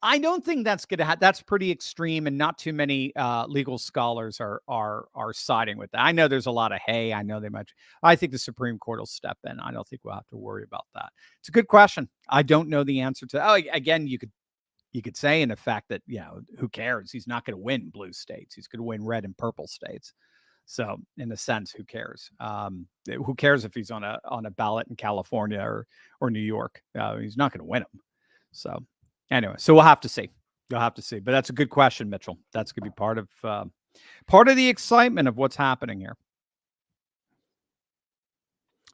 I don't think that's going to happen. That's pretty extreme, and not too many legal scholars are siding with that. I know there's a lot of hay. I know they might. I think the Supreme Court will step in. I don't think we'll have to worry about that. It's a good question. I don't know the answer to. Again, you could say in effect that, who cares? He's not going to win blue states. He's going to win red and purple states. So in a sense, who cares? Who cares if he's on a ballot in California or New York? He's not going to win them. So anyway, so we'll have to see. You'll have to see. But that's a good question, Mitchell. That's going to be part of the excitement of what's happening here.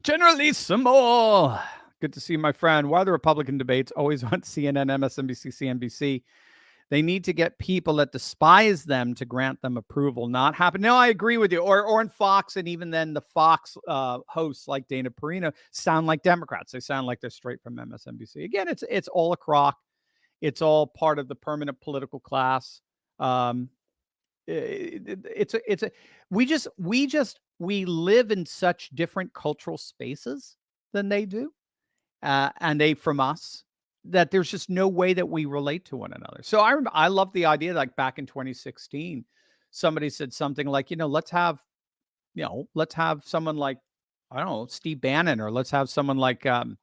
Generalissimo. Good to see my friend. Why are the Republican debates always on CNN, MSNBC, CNBC? They need to get people that despise them to grant them approval. Not happen. No, I agree with you. Or in Fox, and even then the Fox hosts like Dana Perino sound like Democrats. They sound like they're straight from MSNBC. Again, it's all a crock. It's all part of the permanent political class. We live in such different cultural spaces than they do, and they from us, that there's just no way that we relate to one another. So I love the idea, like back in 2016, somebody said something like, let's have someone like, I don't know, Steve Bannon, or let's have someone like Jack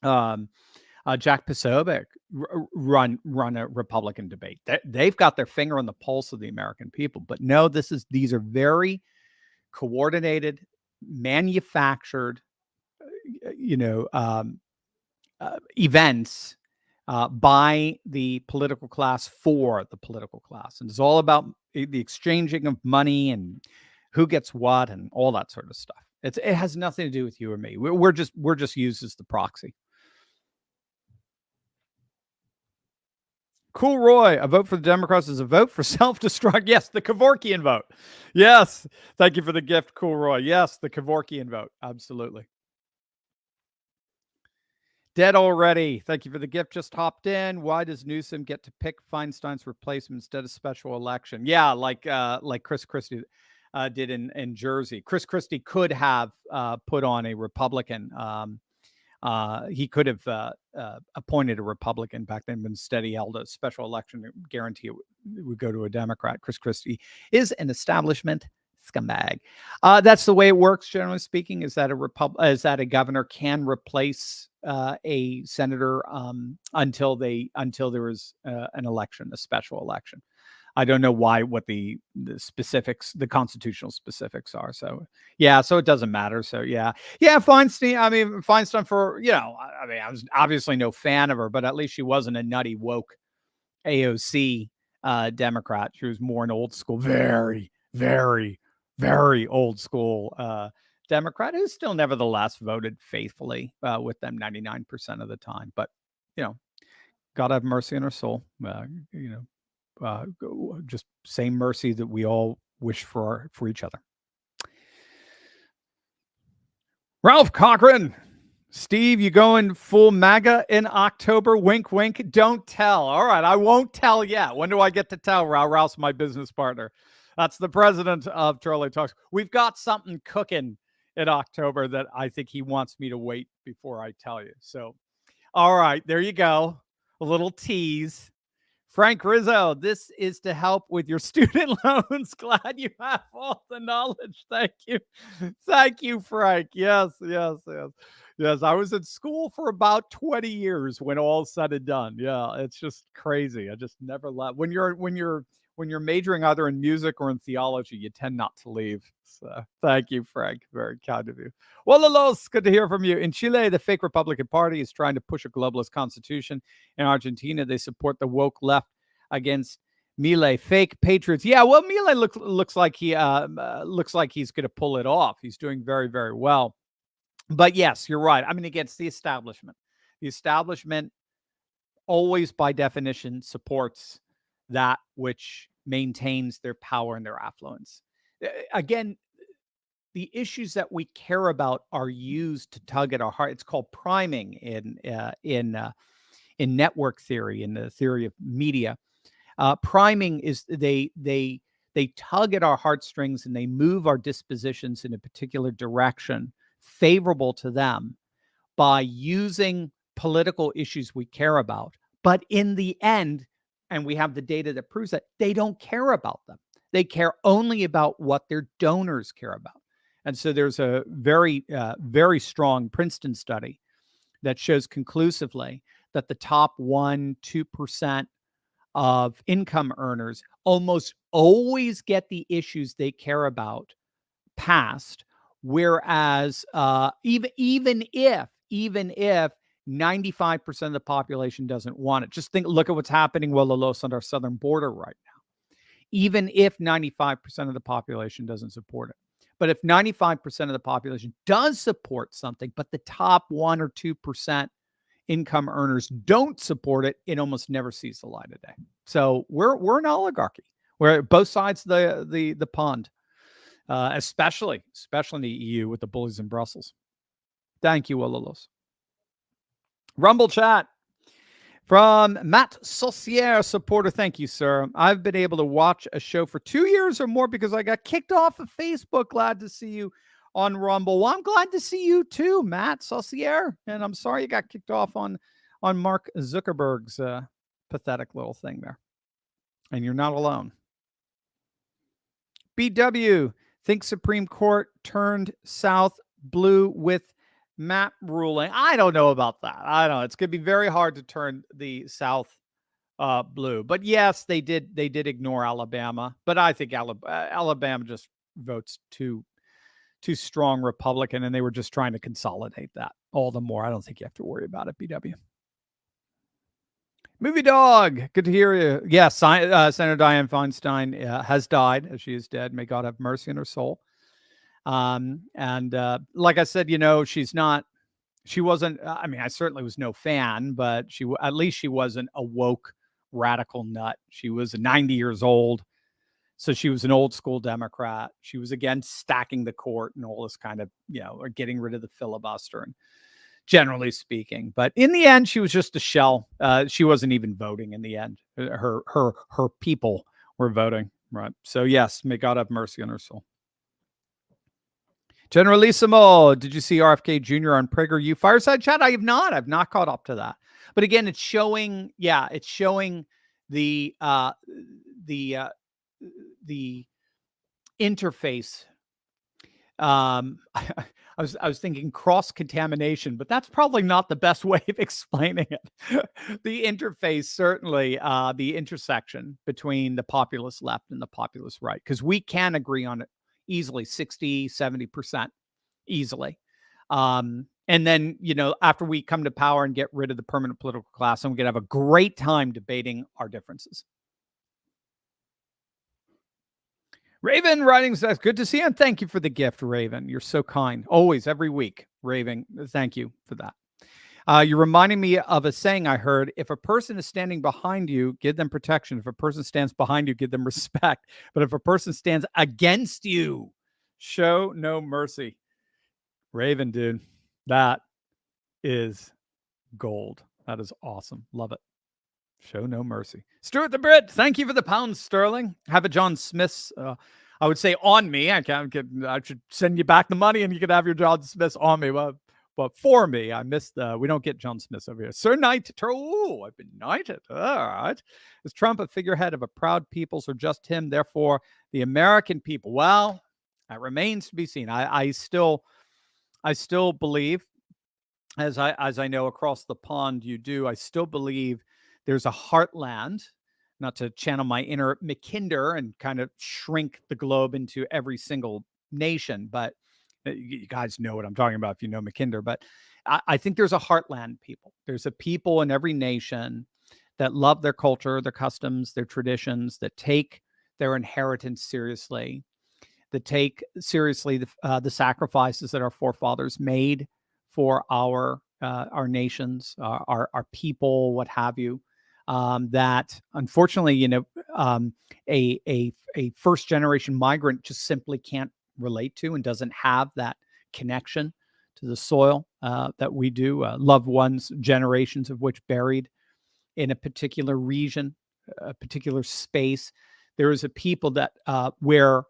Posobiec run a Republican debate. They've got their finger on the pulse of the American people. But no, these are very coordinated, manufactured, events by the political class for the political class, and it's all about the exchanging of money and who gets what and all that sort of stuff. It has nothing to do with you or me. We're just used as the proxy. Cool Roy, a vote for the Democrats is a vote for self-destruct. Yes, the Kevorkian vote. Yes. Thank you for the gift, Cool Roy. Yes, the Kevorkian vote. Absolutely. Dead already. Thank you for the gift. Just hopped in. Why does Newsom get to pick Feinstein's replacement instead of special election? Yeah, like Chris Christie did in Jersey. Chris Christie could have put on a Republican. He could have appointed a Republican back then, but instead he held a special election to guarantee it would go to a Democrat. Chris Christie is an establishment scumbag. That's the way it works, generally speaking, is that a governor can replace a senator until there is an election, a special election. I don't know what the specifics, the constitutional specifics are. So yeah, so it doesn't matter. So yeah, Feinstein. I mean, Feinstein I was obviously no fan of her, but at least she wasn't a nutty woke AOC Democrat. She was more an old school, very, very, very old school Democrat who still nevertheless voted faithfully with them 99% of the time. But God have mercy on her soul. Just same mercy that we all wish for each other. Ralph Cochran, Steve, you going full MAGA in October? Wink, wink. Don't tell. All right, I won't tell yet. When do I get to tell? Ralph's my business partner. That's the president of Charlie Talks. We've got something cooking in October that I think he wants me to wait before I tell you. So, all right, there you go. A little tease. Frank Rizzo, this is to help with your student loans. Glad you have all the knowledge. Thank you. Thank you, Frank. Yes. I was in school for about 20 years when all's said and done. Yeah, it's just crazy. I just never left. When you're majoring either in music or in theology, you tend not to leave. So thank you, Frank. Very kind of you. Well, Lalos, good to hear from you. In Chile, the fake Republican Party is trying to push a globalist constitution. In Argentina, they support the woke left against Milei, fake patriots. Yeah, well, Milei looks like he's going to pull it off. He's doing very, very well. But yes, you're right. I mean, against the establishment. The establishment always, by definition, supports that which maintains their power and their affluence. Again, the issues that we care about are used to tug at our heart. It's called priming in network theory, in the theory of media. Priming is they tug at our heartstrings and they move our dispositions in a particular direction favorable to them by using political issues we care about. But in the end, and we have the data that proves that, they don't care about them. They care only about what their donors care about. And so there's a very, very strong Princeton study that shows conclusively that the top 1-2% of income earners almost always get the issues they care about passed, whereas even if 95% of the population doesn't want it. Just look at what's happening on our southern border right now. Even if 95% of the population doesn't support it. But if 95% of the population does support something, but the top 1 or 2% income earners don't support it, it almost never sees the light of day. So we're an oligarchy. We're at both sides of the pond, especially in the EU with the bullies in Brussels. Thank you, Olalos. Rumble chat from Matt Saucier, supporter. Thank you, sir. I've been able to watch a show for 2 years or more because I got kicked off of Facebook. Glad to see you on Rumble. Well, I'm glad to see you too, Matt Saucier. And I'm sorry you got kicked off on Mark Zuckerberg's pathetic little thing there. And you're not alone. BW, think Supreme Court turned south blue with map ruling. I don't know about that. I don't know. It's going to be very hard to turn the South blue. But yes, they did ignore Alabama. But I think Alabama just votes too strong Republican, and they were just trying to consolidate that all the more. I don't think you have to worry about it, BW. Movie Dog, good to hear you. Yes, Senator Dianne Feinstein has died, as she is dead. May God have mercy on her soul. And like I said, she wasn't, I certainly was no fan, but at least she wasn't a woke radical nut. She was 90 years old. So she was an old school Democrat. She was against stacking the court and all this kind of, or getting rid of the filibuster, and generally speaking. But in the end, she was just a shell. She wasn't even voting in the end. Her people were voting, right? So yes, may God have mercy on her soul. Generalissimo, did you see RFK Jr. on PragerU Fireside Chat? I have not. I've not caught up to that. But again, it's showing the interface. I was thinking cross-contamination, but that's probably not the best way of explaining it. The interface, certainly, the intersection between the populist left and the populist right, because we can agree on it easily, 60, 70% easily. And then, after we come to power and get rid of the permanent political class, I'm going to have a great time debating our differences. Raven writing says, good to see you, and thank you for the gift, Raven. You're so kind. Always, every week, Raven. Thank you for that. You're reminding me of a saying I heard: if a person is standing behind you, give them protection. If a person stands behind you, give them respect. But if a person stands against you, show no mercy. Raven, dude, that is gold. That is awesome. Love it. Show no mercy. Stuart the Brit, thank you for the pounds, Sterling. Have a John Smith's, I would say, on me. I should send you back the money and you could have your John Smith's on me. But for me, I missed we don't get John Smith's over here. Sir Knight, I've been knighted. All right. Is Trump a figurehead of a proud peoples or just him? Therefore, the American people. Well, that remains to be seen. I still believe, as I know across the pond you do, I still believe there's a heartland, not to channel my inner McKinder and kind of shrink the globe into every single nation, but you guys know what I'm talking about if you know McKinder. But I think there's a heartland people. There's a people in every nation that love their culture, their customs, their traditions, that take their inheritance seriously, that take seriously the sacrifices that our forefathers made for our nations, our people, what have you. That unfortunately, a first generation migrant just simply can't relate to and doesn't have that connection to the soil that we do. Loved ones, generations of which buried in a particular region, a particular space. There is a people that where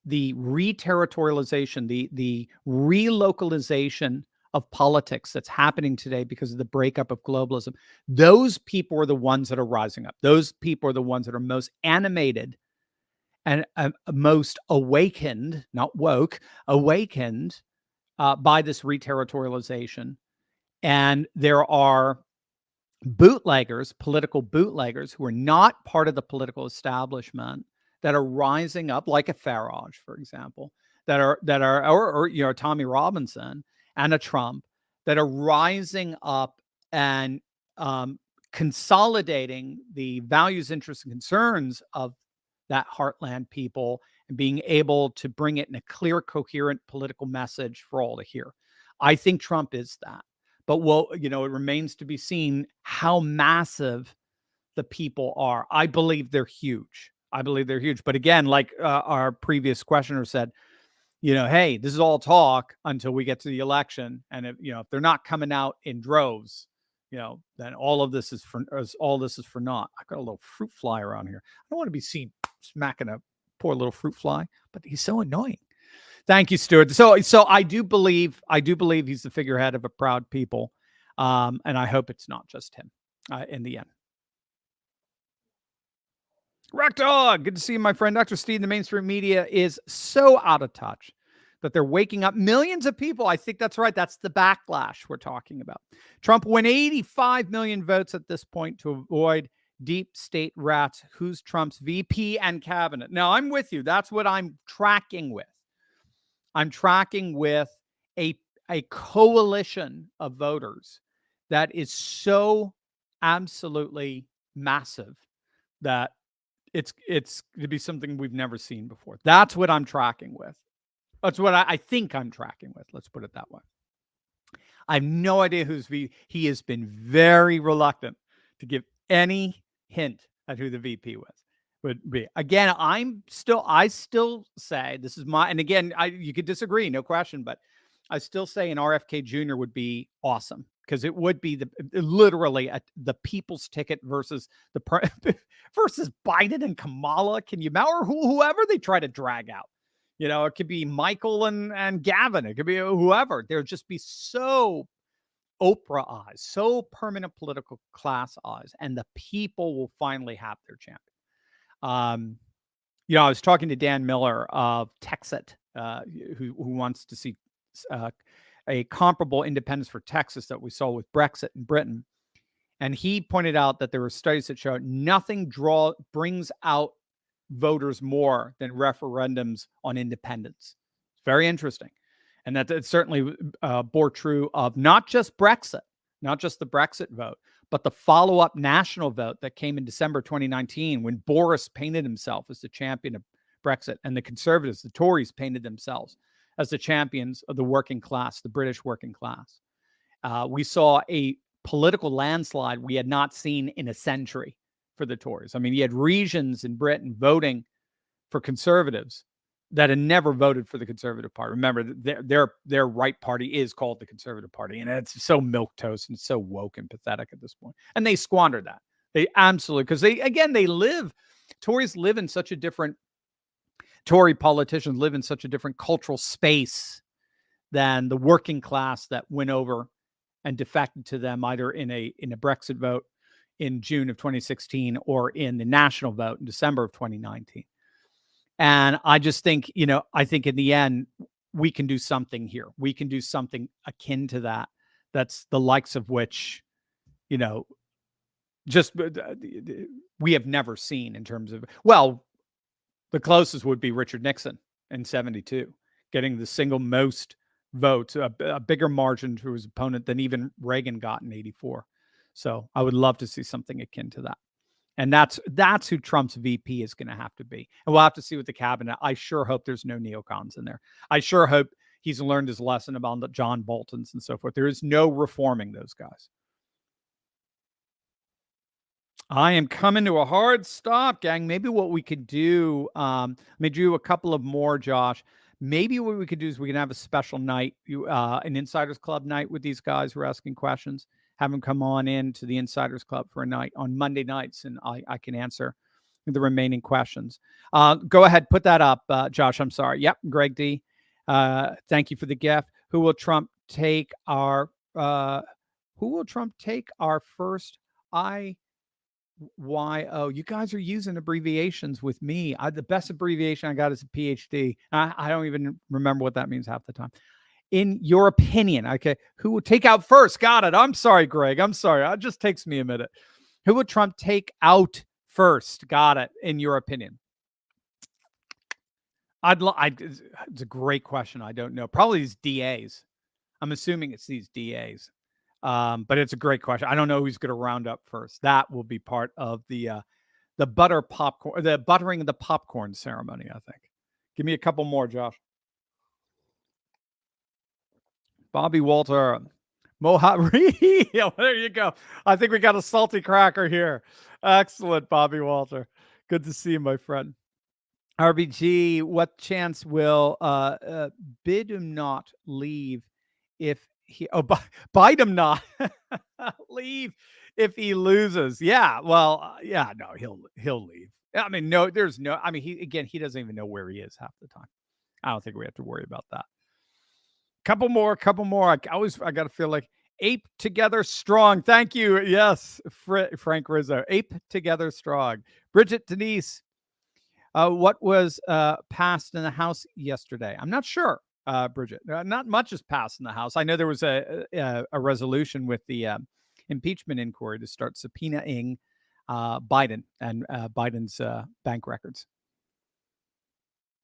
the re-territorialization, the relocalization of politics that's happening today because of the breakup of globalism, those people are the ones that are rising up. Those people are the ones that are most animated and most awakened, not woke, awakened by this re-territorialization. And there are bootleggers, political bootleggers, who are not part of the political establishment that are rising up, like a Farage, for example, that are or Tommy Robinson and a Trump, that are rising up and consolidating the values, interests, and concerns of that heartland people and being able to bring it in a clear, coherent political message for all to hear. I think Trump is that. But it remains to be seen how massive the people are. I believe they're huge. But again, like our previous questioner said, hey, this is all talk until we get to the election. And if they're not coming out in droves, then all this is for naught. I've got a little fruit fly around here. I don't want to be seen smacking a poor little fruit fly, but he's so annoying. Thank you, Stuart. So I do believe he's the figurehead of a proud people. And I hope it's not just him in the end. Rock Dog, good to see you, my friend. Dr. Steve, the mainstream media is so out of touch that they're waking up millions of people. I think that's right. That's the backlash we're talking about. Trump won 85 million votes at this point to avoid deep state rats. Who's Trump's VP and cabinet? Now, I'm with you. That's what I'm tracking with. I'm tracking with a coalition of voters that is so absolutely massive that it's to be something we've never seen before. That's what I'm tracking with. That's what I think I'm tracking with. Let's put it that way. I have no idea who's he has been very reluctant to give any hint at who the VP would be. Again, I still say this is my, and again, you could disagree, no question, but I still say an RFK Jr. would be awesome because it would be literally the people's ticket versus versus Biden and Kamala. Can you or whoever they try to drag out? It could be Michael and Gavin. It could be whoever. There'd just be so Oprah eyes, so permanent political class eyes, and the people will finally have their champion. I was talking to Dan Miller of Texit, who wants to see a comparable independence for Texas that we saw with Brexit in Britain. And he pointed out that there were studies that show nothing brings out voters more than referendums on independence. It's very interesting. And that it certainly bore true of not just Brexit, not just the Brexit vote, but the follow-up national vote that came in December 2019 when Boris painted himself as the champion of Brexit and the Conservatives, the Tories, painted themselves as the champions of the working class, the British working class. We saw a political landslide we had not seen in a century for the Tories. I mean, you had regions in Britain voting for Conservatives that had never voted for the Conservative Party. Remember, their right party is called the Conservative Party, and it's so milquetoast and so woke and pathetic at this point. And they squandered that. They absolutely, because Tories live in such a different, Tory politicians live in such a different cultural space than the working class that went over and defected to them either in a Brexit vote in June of 2016 or in the national vote in December of 2019. And I just think, I think in the end, we can do something here. We can do something akin to that. That's the likes of which, just we have never seen in terms of, well, the closest would be Richard Nixon in 72, getting the single most votes, a bigger margin to his opponent than even Reagan got in 84. So I would love to see something akin to that. And that's who Trump's VP is going to have to be. And we'll have to see with the cabinet. I sure hope there's no neocons in there. I sure hope he's learned his lesson about the John Boltons and so forth. There is no reforming those guys. I am coming to a hard stop, gang. Maybe what we could do, maybe do a couple of more, Josh. Maybe what we could do is we can have a special night, an Insiders Club night with these guys who are asking questions. Have them come on in to the Insiders Club for a night on Monday nights, and I can answer the remaining questions. Go ahead, put that up, Josh. I'm sorry. Yep, Greg D. Thank you for the gift. Who will Trump take our first IYO? You guys are using abbreviations with me. The best abbreviation I got is a PhD. I don't even remember what that means half the time. In your opinion, okay, who will take out first? Got it. I'm sorry, Greg. I'm sorry. It just takes me a minute. Who would Trump take out first? Got it. In your opinion. It's a great question. I don't know. Probably these DAs. I'm assuming it's these DAs. But it's a great question. I don't know who's going to round up first. That will be part of the buttering of the popcorn ceremony, I think. Give me a couple more, Josh. Bobby Walter, Mojave. Yeah, there you go. I think we got a salty cracker here. Excellent, Bobby Walter. Good to see you, my friend. RBG, what chance will Bidum not leave if he Bidum not leave if he loses? Yeah, well, yeah, no, he'll leave. I mean, no, there's no. I mean, he doesn't even know where he is half the time. I don't think we have to worry about that. Couple more. I got to feel like ape together strong. Thank you. Yes, Frank Rizzo. Ape together strong. Bridget Denise. What was passed in the House yesterday? I'm not sure, Bridget. Not much is passed in the House. I know there was a resolution with the impeachment inquiry to start subpoenaing Biden and Biden's bank records.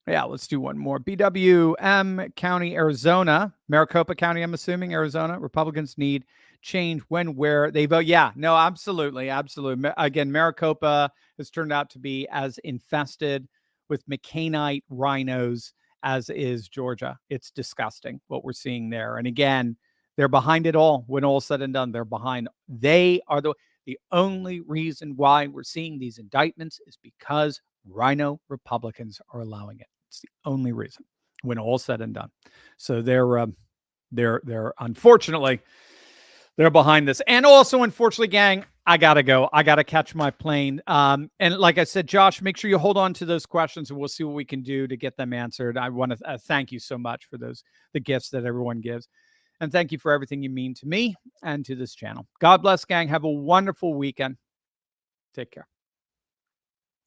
Yeah, let's do one more. BWM County, Arizona, Maricopa County, I'm assuming, Arizona. Republicans need change when, where they vote. Yeah, no, absolutely. Again, Maricopa has turned out to be as infested with McCainite rhinos as is Georgia. It's disgusting what we're seeing there. And again, they're behind it all. When all's said and done, they're behind. They are the only reason why we're seeing these indictments is because rhino Republicans are allowing it. It's the only reason when all's said and done. So they're unfortunately, they're behind this. And also, unfortunately, gang, I got to go. I got to catch my plane. And like I said, Josh, make sure you hold on to those questions and we'll see what we can do to get them answered. I want to thank you so much for the gifts that everyone gives. And thank you for everything you mean to me and to this channel. God bless, gang. Have a wonderful weekend. Take care.